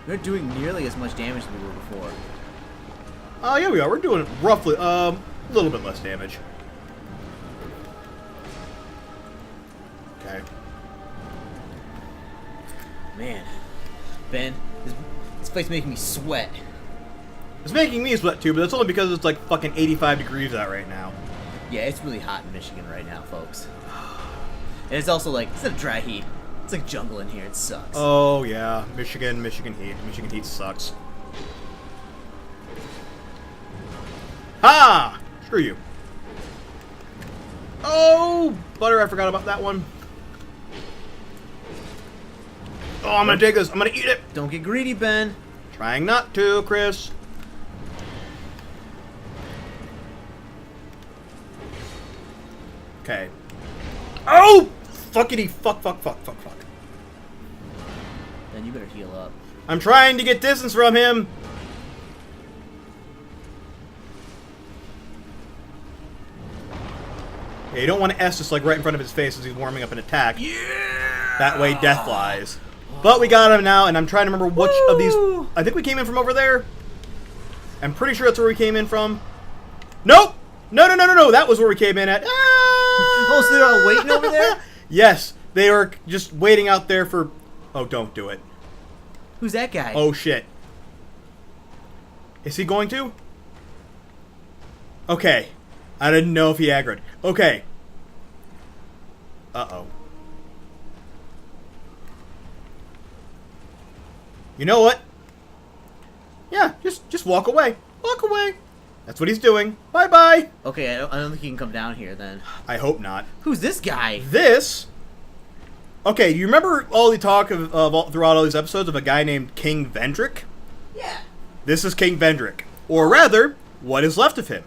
We're doing nearly as much damage as we were before. Oh, yeah, we are. We're doing roughly, a little bit less damage. Okay. Man. Ben, this fight's making me sweat. It's making me sweat too, but that's only because it's like fucking 85 degrees out right now. Yeah, it's really hot in Michigan right now, folks. And it's also like, it's not a dry heat. It's like jungle in here. It sucks. Oh, yeah. Michigan heat. Michigan heat sucks. Ha! Screw you. Oh, butter, I forgot about that one. Oh, I'm gonna take this. I'm gonna eat it. Don't get greedy, Ben. Trying not to, Chris. Okay. Oh! Fuckity fuck. Ben, you better heal up. I'm trying to get distance from him. Yeah, you don't want to S just like right in front of his face as he's warming up an attack. Yeah! That way death lies. But we got him now, and I'm trying to remember which of these... I think we came in from over there. I'm pretty sure that's where we came in from. Nope! No. That was where we came in at. Ah! Oh, so they're all waiting over there? Yes. They were just waiting out there for... Oh, don't do it. Who's that guy? Oh, shit. Is he going to? Okay. I didn't know if he aggroed. Okay. Uh-oh. You know what? Yeah, just walk away. Walk away. That's what he's doing. Bye-bye. Okay, I don't think he can come down here then. I hope not. Who's this guy? This... Okay, you remember all the talk throughout all these episodes of a guy named King Vendrick? Yeah. This is King Vendrick. Or rather, what is left of him.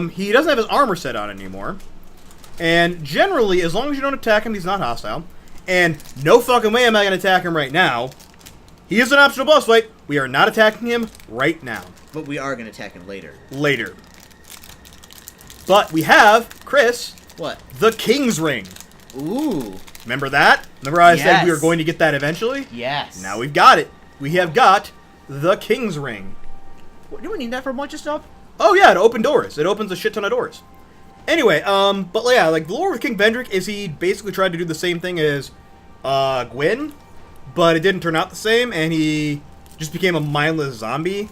He doesn't have his armor set on anymore. And generally, as long as you don't attack him, he's not hostile. And no fucking way am I going to attack him right now. He is an optional boss fight. We are not attacking him right now. But we are going to attack him later. Later. But we have, Chris... What? The King's Ring. Ooh. Remember that? Remember I said we were Yes. going to get that eventually? Yes. Now we've got it. We have got the King's Ring. Do we need that for a bunch of stuff? Oh yeah, it opened doors. It opens a shit ton of doors. Anyway, but yeah, like the lore with King Vendrick is he basically tried to do the same thing as Gwyn, but it didn't turn out the same, and he just became a mindless zombie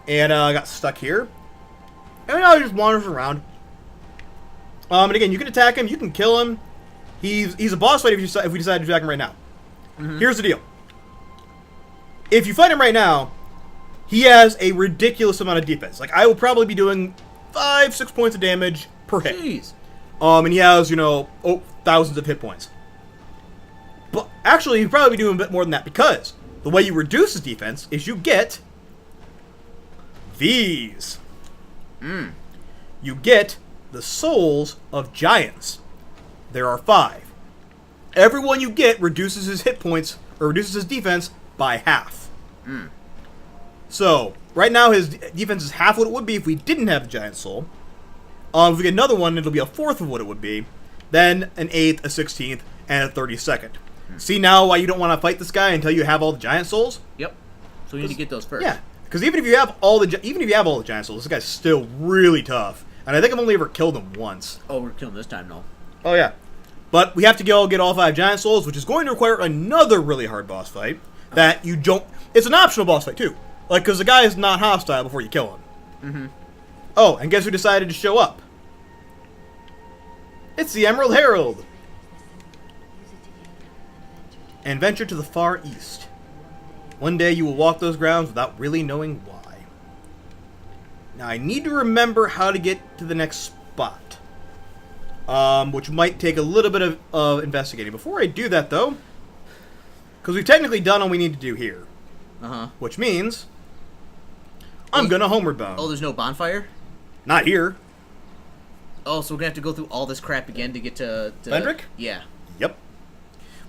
and got stuck here. And now he just wanders around. And again, you can attack him, you can kill him. He's a boss fight if we decide to attack him right now. Here's the deal. If you fight him right now, he has a ridiculous amount of defense. Like, I will probably be doing 5-6 points of damage per hit. Jeez. And he has, thousands of hit points. But actually, he'd probably be doing a bit more than that, because the way you reduce his defense is you get these. You get the souls of giants. There are 5. Every one you get reduces his hit points, or reduces his defense by half. So, right now his defense is half what it would be if we didn't have the giant soul. If we get another one, it'll be a fourth of what it would be. Then an 8th, a 16th, and a 32nd. See now why you don't want to fight this guy until you have all the giant souls? Yep. So we need to get those first. Yeah, because even if you have all the giant souls, this guy's still really tough. And I think I've only ever killed him once. Oh, we're killing this time, no. Oh yeah, but we have to get all 5 giant souls, which is going to require another really hard boss fight. That you don't. It's an optional boss fight too, like because the guy is not hostile before you kill him. Oh, and guess who decided to show up? It's the Emerald Herald. And venture to the far east. One day you will walk those grounds without really knowing why. Now I need to remember how to get to the next spot. Which might take a little bit of investigating. Before I do that though, because we've technically done all we need to do here. Which means I'm gonna homeward bound. Oh, there's no bonfire? Not here. Oh, so we're gonna have to go through all this crap again to get to Vendrick? Yeah. Yep.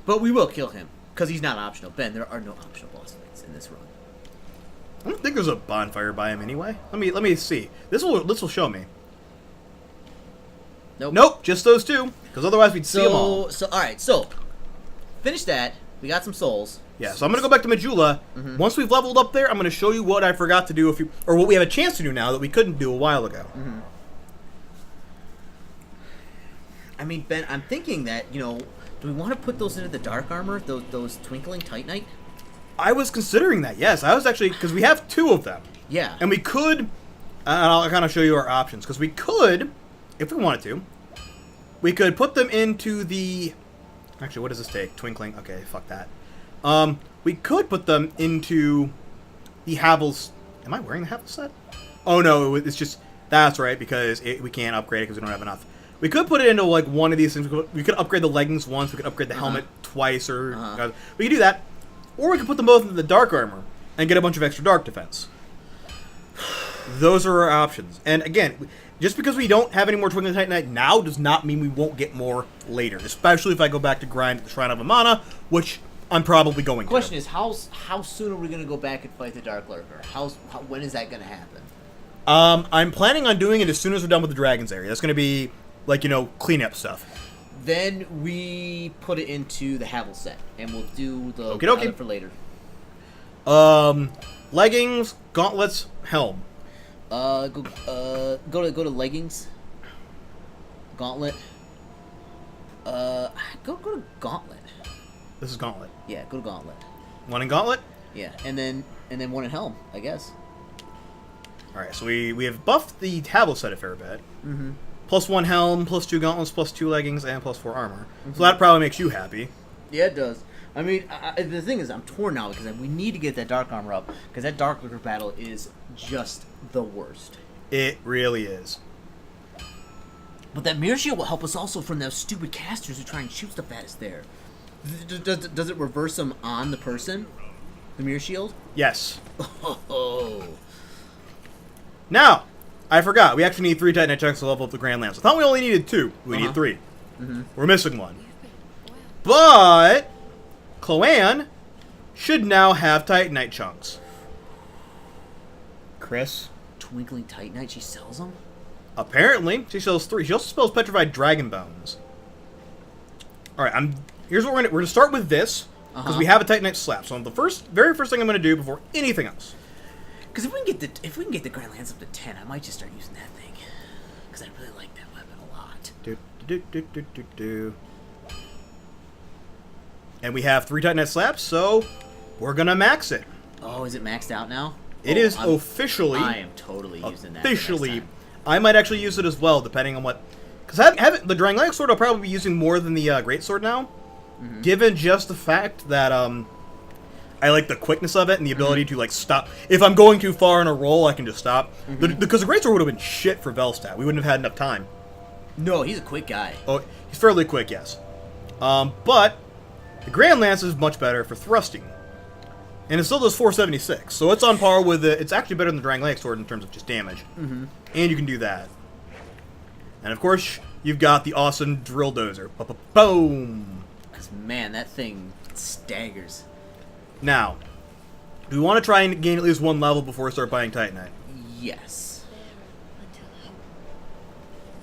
But we will kill him, because he's not optional. Ben, there are no optional boss fights in this run. I don't think there's a bonfire by him anyway. Let me see. This will show me. Nope, just those 2. Because otherwise we'd see them all. So alright, so finish that. We got some souls. Yeah, so I'm gonna go back to Majula. Once we've leveled up there, I'm gonna show you what I forgot to do or what we have a chance to do now that we couldn't do a while ago. I mean, Ben, I'm thinking that, do we want to put those into the dark armor? Those twinkling titanite? I was considering that, yes. I was actually, because we have 2 of them. Yeah. And we could, and I'll kind of show you our options, because we could, if we wanted to, we could put them into the, actually, what does this take? Twinkling, okay, fuck that. We could put them into the Havel's, am I wearing the Havel set? Oh no, it's just, that's right, because we can't upgrade it because we don't have enough. We could put it into like one of these things. We could upgrade the leggings once. We could upgrade the helmet twice, or we could do that. Or we could put them both into the dark armor and get a bunch of extra dark defense. Those are our options. And again, just because we don't have any more Twinkling Titanite now does not mean we won't get more later. Especially if I go back to grind at the Shrine of Amana, which I'm probably going to. The question is, how soon are we going to go back and fight the Dark Lurker? When is that going to happen? I'm planning on doing it as soon as we're done with the Dragons area. That's going to be, like, cleanup stuff. Then we put it into the Havel set, and we'll do the Okey-dokey. for later. Leggings, gauntlets, helm. Go to leggings. Gauntlet. Go to gauntlet. This is gauntlet. Yeah, go to gauntlet. One in gauntlet? Yeah, and then one in helm, I guess. Alright, so we have buffed the Havel set a fair bit. Plus 1 helm, plus 2 gauntlets, plus 2 leggings, and plus 4 armor. So that probably makes you happy. Yeah, it does. I mean, the thing is, I'm torn now because we need to get that dark armor up because that dark lurker battle is just the worst. It really is. But that mirror shield will help us also from those stupid casters who try and shoot stuff at us there. Does it reverse them on the person? The mirror shield? Yes. Oh. Now, I forgot. We actually need 3 Titanite chunks to level up the Grand Lance. I thought we only needed 2. We need 3. We're missing 1. But Chloanne should now have Titanite chunks. Cris? Twinkling Titanite, she sells them? Apparently, she sells 3. She also sells petrified dragon bones. Alright, here's what we're gonna start with this, because we have a Titanite slab. So the very first thing I'm gonna do before anything else Because if we can get the Grand Lance up to 10, I might just start using that thing. Because I really like that weapon a lot. And we have 3 Titanite slabs, so we're gonna max it. Oh, is it maxed out now? It is officially. I am totally using that. Officially, I might actually use it as well, depending on what. Because the Drangleic sword I'll probably be using more than the Great Sword now, given just the fact that I like the quickness of it and the ability to like stop. If I'm going too far in a roll, I can just stop. Because the Great Sword would have been shit for Velstadt. We wouldn't have had enough time. No, he's a quick guy. Oh, he's fairly quick, yes. But the Grand Lance is much better for thrusting. And it still does 476, so it's on par with it. It's actually better than the Drangleic sword in terms of just damage. And you can do that. And of course, you've got the awesome drill dozer. Boom! Because, man, that thing staggers. Now, do we want to try and gain at least 1 level before we start buying Titanite? Yes.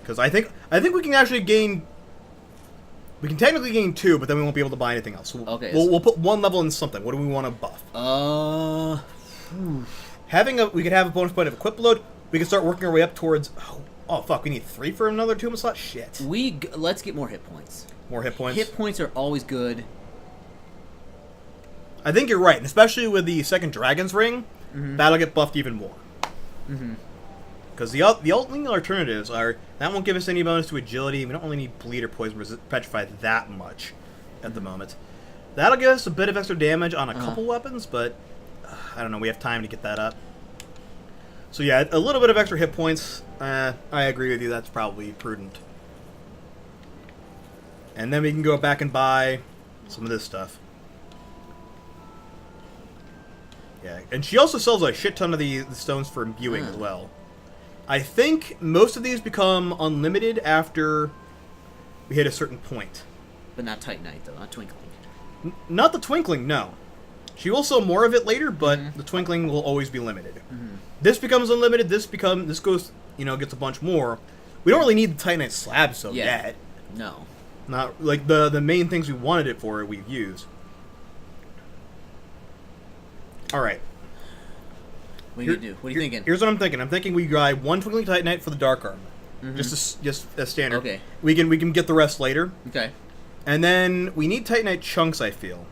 Because I think we can actually gain. We can technically gain 2, but then we won't be able to buy anything else. So Okay. We'll put 1 level in something. What do we want to buff? We could have a bonus point of equip load. We can start working our way up towards. Oh fuck! We need 3 for another tomb slot. Shit. Let's get more hit points. More hit points. Hit points are always good. I think you're right, and especially with the second Dragon's Ring, that'll get buffed even more. Because the only alternatives are that won't give us any bonus to agility. We don't really need bleed or poison petrify that much at the moment. That'll give us a bit of extra damage on a couple weapons, but I don't know. We have time to get that up. So yeah, a little bit of extra hit points. I agree with you. That's probably prudent. And then we can go back and buy some of this stuff. Yeah, and she also sells a shit ton of the stones for imbuing as well. I think most of these become unlimited after we hit a certain point. But not Titanite, though. Not Twinkling. Not the Twinkling, no. She will sell more of it later, but the Twinkling will always be limited. This becomes unlimited. This goes, gets a bunch more. We don't really need the Titanite slabs yet. No. Not like the main things we wanted it for. We've used. All right. What are you gonna do? What are you thinking? Here's what I'm thinking. I'm thinking we buy 1 Twinkling Titanite for the Dark Armor, just as standard. Okay. We can get the rest later. Okay. And then we need Titanite chunks, I feel.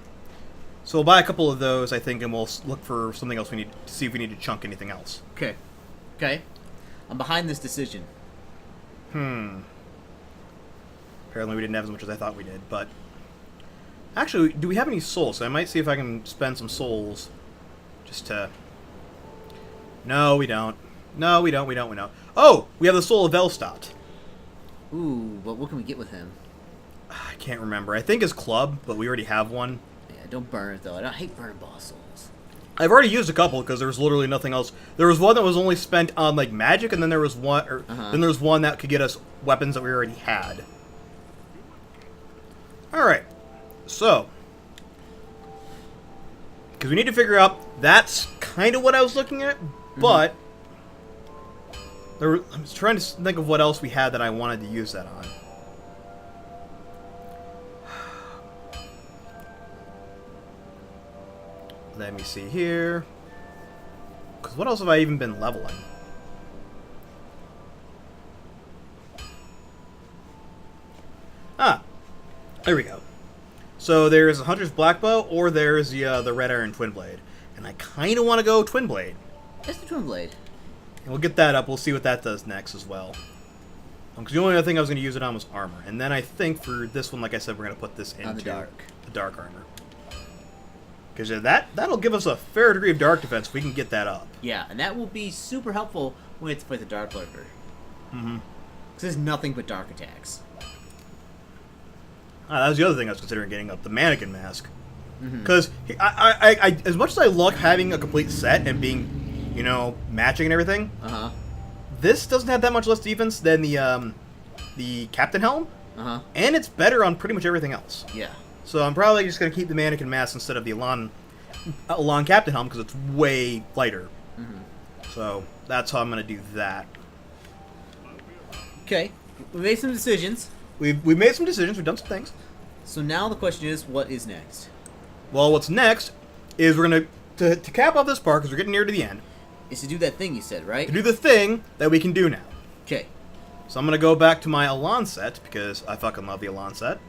So we'll buy a couple of those, I think, and we'll look for something else we need to see if we need to chunk anything else. Okay. Okay. I'm behind this decision. Apparently we didn't have as much as I thought we did, but actually, do we have any souls? So I might see if I can spend some souls just to. No, we don't. No, we don't. We don't. Oh, we have the soul of Velstadt. Ooh, but what can we get with him? I can't remember. I think his club, but we already have one. Yeah, don't burn it, though. I hate burning boss souls. I've already used a couple because there was literally nothing else. There was one that was only spent on like magic, and then there was one, then there was one that could get us weapons that we already had. All right, so because we need to figure out. That's kind of what I was looking at, but I was trying to think of what else we had that I wanted to use that on. Let me see here. Because what else have I even been leveling? There we go. So there's a Hunter's Blackbow, or there's the Red Iron Twin Blade. And I kind of want to go Twin Blade. It's the Twin Blade. And we'll get that up. We'll see what that does next as well. Because the only other thing I was going to use it on was armor. And then I think for this one, like I said, we're going to put this into the dark armor. Because that'll give us a fair degree of dark defense if we can get that up. Yeah, and that will be super helpful when it's with the Dark Lurker. Because there's nothing but dark attacks. That was the other thing I was considering getting up, the Mannequin Mask. Because I as much as I love having a complete set and being, matching and everything, this doesn't have that much less defense than the Captain Helm, and it's better on pretty much everything else. Yeah. So I'm probably just going to keep the Mannequin Mask instead of the Elan Captain Helm because it's way lighter. So that's how I'm going to do that. Okay, we made some decisions. We've made some decisions. We've done some things. So now the question is, what is next? Well, what's next is we're going to cap off this part because we're getting near to the end. Is to do that thing you said, right? To do the thing that we can do now. Okay. So I'm going to go back to my Elan set, because I fucking love the Elan set.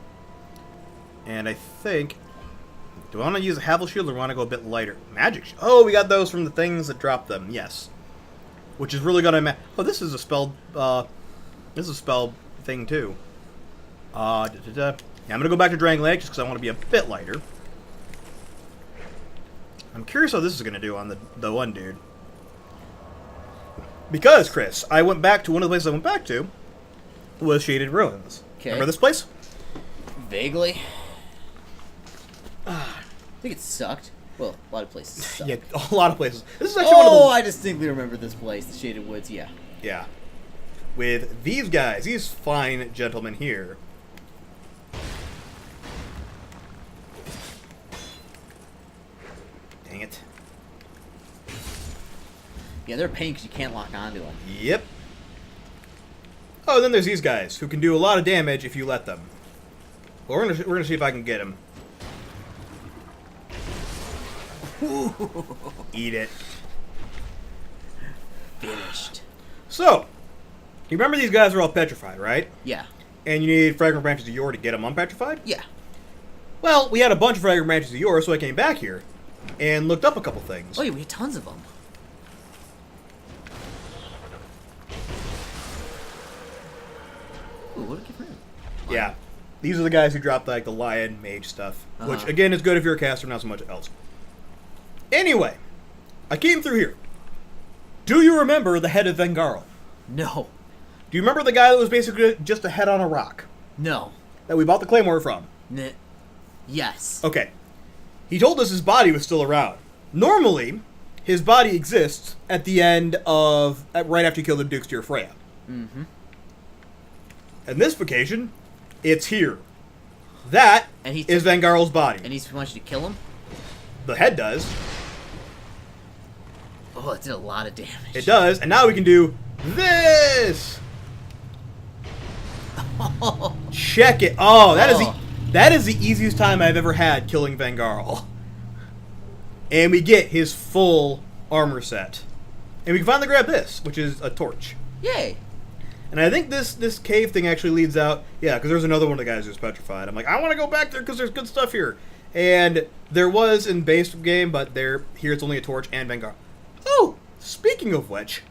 And I think... Do I want to use a Havel Shield, or do I want to go a bit lighter? Magic Shield. Oh, we got those from the things that drop them. Yes. Which is really going to... Oh, this is a spell... this is a spell thing, too. Yeah, I'm going to go back to Dragon Lake, just because I want to be a bit lighter. I'm curious how this is going to do on the one dude. Because, Chris, I went back to one of the places I went back to was Shaded Ruins. Okay. Remember this place? Vaguely. I think it sucked. Well, a lot of places suck. Yeah, a lot of places. This is actually one of the... I distinctly remember this place, the Shaded Woods, yeah. Yeah. With these guys, these fine gentlemen here. Dang it. Yeah, they're a pain because you can't lock onto them. Yep. Oh, and then there's these guys who can do a lot of damage if you let them. Well, we're gonna see if I can get them. Eat it. Finished. So, you remember these guys are all petrified, right? Yeah. And you need fragrant branches of yore to get them unpetrified? Yeah. Well, we had a bunch of fragrant branches of yore, so I came back here and looked up a couple things. Oh yeah, we had tons of them. Ooh, what did I get for him? Yeah. These are the guys who dropped like the lion mage stuff, which again is good if you're a caster, not so much else. Anyway, I came through here. Do you remember the head of Vengarl? No. Do you remember the guy that was basically just a head on a rock? No. That we bought the claymore from? Yes. Okay. He told us his body was still around. Normally, his body exists at the end of... right after you kill the Duke's Dear Freya. Mm-hmm. And this occasion, it's here. That is Vengarl's body. And he wants you to kill him? The head does. Oh, it did a lot of damage. It does, and now we can do this! Check it. Oh, that is the easiest time I've ever had killing Vengarl. And we get his full armor set. And we can finally grab this, which is a torch. Yay! And I think this cave thing actually leads out... Yeah, because there's another one of the guys who's petrified. I'm like, I want to go back there because there's good stuff here. And there was in base game, but here it's only a torch and Vengarl. Oh, speaking of which,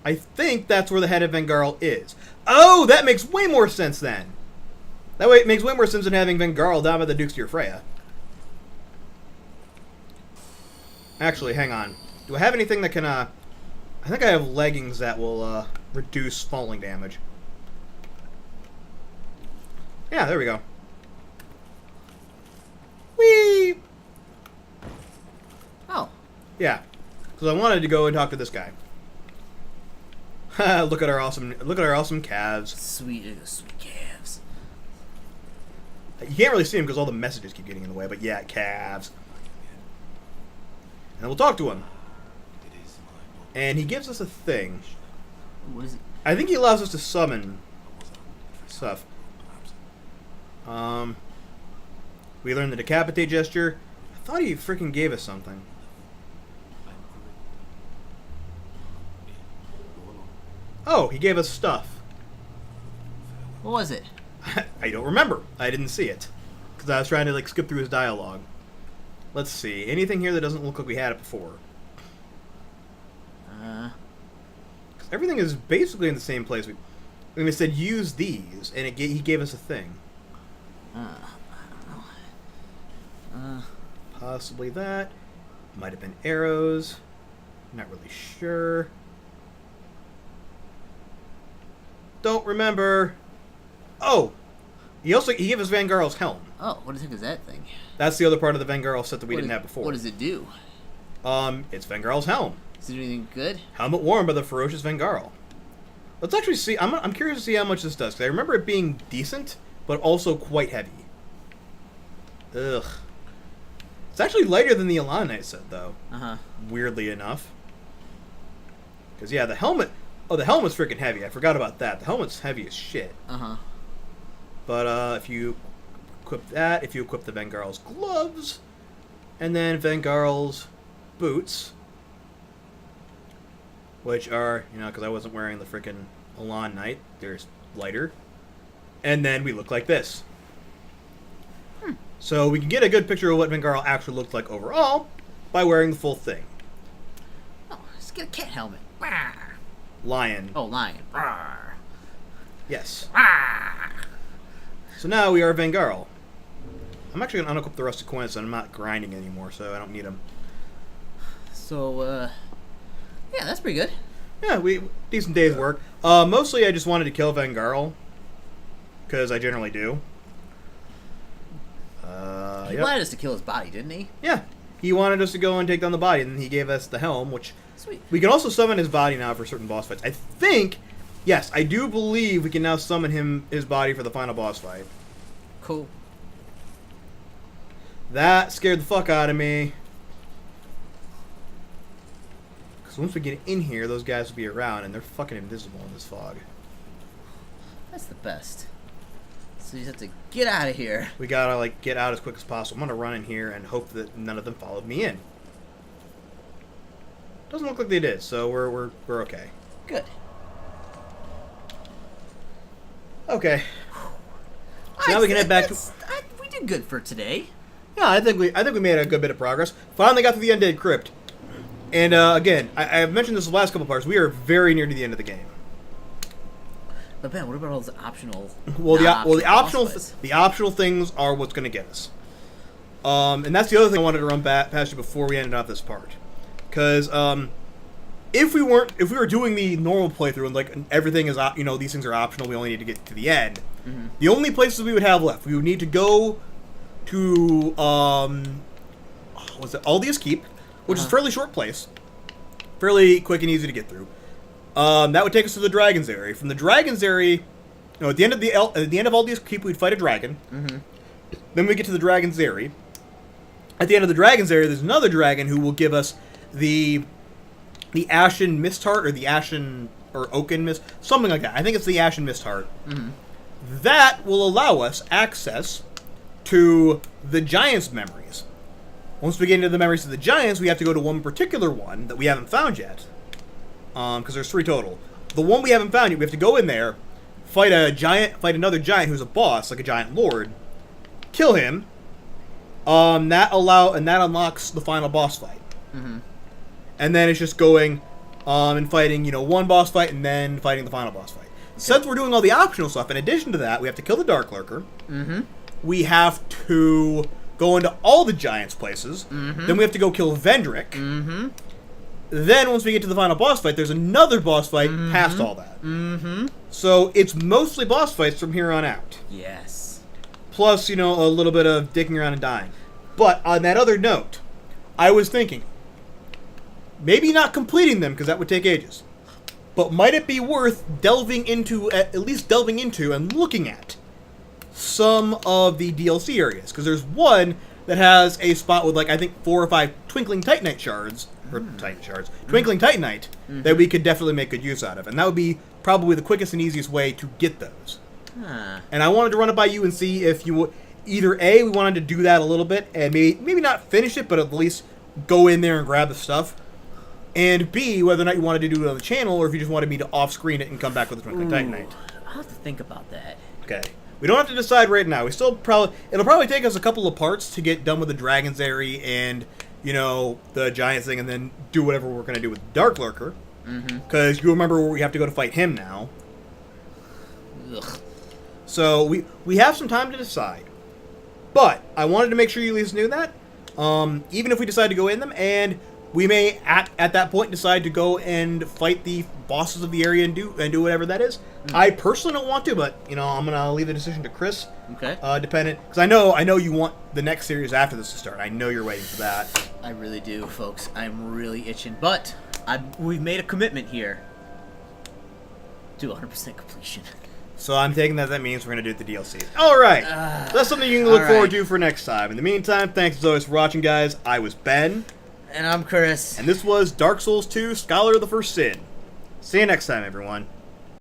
I think that's where the head of Vengarl is. Oh, that makes way more sense then. That way it makes way more sense than having Vengarl down by the Duke's Dear Freya. Actually, hang on. Do I have anything that can, I think I have leggings that will, reduce falling damage. Yeah, there we go. Whee! Oh. Yeah, because I wanted to go and talk to this guy. look at our awesome calves. Sweet calves. You can't really see him because all the messages keep getting in the way, but yeah, calves. And we'll talk to him. And he gives us a thing. What is it? I think he allows us to summon stuff. We learned the decapitate gesture. I thought he freaking gave us something. Oh, he gave us stuff. What was it? I don't remember. I didn't see it. Because I was trying to, like, skip through his dialogue. Let's see. Anything here that doesn't look like we had it before? 'Cause everything is basically in the same place. And it said, use these, and he gave us a thing. I don't know. Possibly that. Might have been arrows. Not really sure. Don't remember. Oh! He gave us Vengarl's helm. Oh, what the heck is that thing? That's the other part of the Vengarl set that we didn't have before. What does it do? It's Vengarl's helm. Is it anything good? Helmet worn by the ferocious Vengarl. Let's actually see. I'm curious to see how much this does, because I remember it being decent, but also quite heavy. Ugh. It's actually lighter than the Elanite set, though. Uh-huh. Weirdly enough. Because, yeah, the helmet... Oh, the helmet's freaking heavy. I forgot about that. The helmet's heavy as shit. Uh-huh. But, if you equip that, if you equip the Vengarl's gloves, and then Vengarl's boots, which are, because I wasn't wearing the frickin' Elan Knight, there's lighter. And then we look like this. So we can get a good picture of what Vengarl actually looked like overall by wearing the full thing. Oh, let's get a cat helmet. Lion. Oh, lion. Yes. So now we are Vengarl. I'm actually going to unequip the rusted coins, so I'm not grinding anymore, so I don't need them. So, yeah, that's pretty good. Yeah, decent day's work. Mostly I just wanted to kill Vengarl, because I generally do. He wanted us to kill his body, didn't he? Yeah. He wanted us to go and take down the body, and then he gave us the helm, which... Sweet. We can also summon his body now for certain boss fights. I think... Yes, I do believe we can now summon his body for the final boss fight. Cool. That scared the fuck out of me. Because once we get in here, those guys will be around, and they're fucking invisible in this fog. That's the best. So you just have to get out of here. We gotta, get out as quick as possible. I'm gonna run in here and hope that none of them followed me in. Doesn't look like they did, so we're okay. Good. Okay. So now we can head back to... We did good for today. Yeah, I think we made a good bit of progress. Finally got to the Undead Crypt. And, again, I've mentioned this the last couple parts. We are very near to the end of the game. But Ben, what about all those optional? The optional things are what's going to get us. And that's the other thing I wanted to run past you before we ended off this part. Because, if we were doing the normal playthrough and everything is, these things are optional, we only need to get to the end. Mm-hmm. The only places we would have left, we would need to go to, Aldia's Keep, which is a fairly short place. Fairly quick and easy to get through. That would take us to the Dragon's Area. From the Dragon's Area, at the end of Aldia's Keep, we'd fight a dragon. Mm-hmm. Then we get to the Dragon's Area. At the end of the Dragon's Area, there's another dragon who will give us the Ashen Mist Heart, or the Ashen, or Oaken Mist, something like that. I think it's the Ashen Mist Heart. Mm-hmm. That will allow us access to the Giants' memories. Once we get into the memories of the Giants, we have to go to one particular one that we haven't found yet. Because there's 3 total. The one we haven't found yet, we have to go in there, fight another giant who's a boss, like a giant lord, kill him. That unlocks the final boss fight. Mm-hmm. And then it's just going and fighting, one boss fight and then fighting the final boss fight. Okay. Since we're doing all the optional stuff, in addition to that, we have to kill the Dark Lurker. Mm-hmm. We have to go into all the Giants' places. Mm-hmm. Then we have to go kill Vendrick. Mm-hmm. Then, once we get to the final boss fight, there's another boss fight past all that. Mm-hmm. So, it's mostly boss fights from here on out. Yes. Plus, a little bit of dicking around and dying. But, on that other note, I was thinking, maybe not completing them, because that would take ages. But might it be worth at least delving into and looking at some of the DLC areas? Because there's one that has a spot with, I think 4 or 5 Twinkling Titanite shards, Twinkling Titanite, that we could definitely make good use out of. And that would be probably the quickest and easiest way to get those. And I wanted to run it by you and see if you would, either A, we wanted to do that a little bit, and maybe not finish it, but at least go in there and grab the stuff. And B, whether or not you wanted to do it on the channel, or if you just wanted me to off-screen it and come back with the Twinkling Titanite. I'll have to think about that. Okay. We don't have to decide right now. It'll probably take us a couple of parts to get done with the Dragon's Area and, the Giants thing, and then do whatever we're going to do with Dark Lurker. Because you remember where we have to go to fight him now. Ugh. So we have some time to decide. But I wanted to make sure you at least knew that. Even if we decide to go in them, and we may at that point decide to go and fight the bosses of the area and do whatever that is. I personally don't want to, but I'm gonna leave the decision to Cris. Okay. Dependent, because I know you want the next series after this to start. I know you're waiting for that. I really do, folks. I'm really itching, but we've made a commitment here to 100% completion. So I'm taking that means we're going to do the DLC. Alright, that's something you can look forward to for next time. In the meantime, thanks as always for watching, guys. I was Ben. And I'm Cris. And this was Dark Souls 2, Scholar of the First Sin. See you next time, everyone.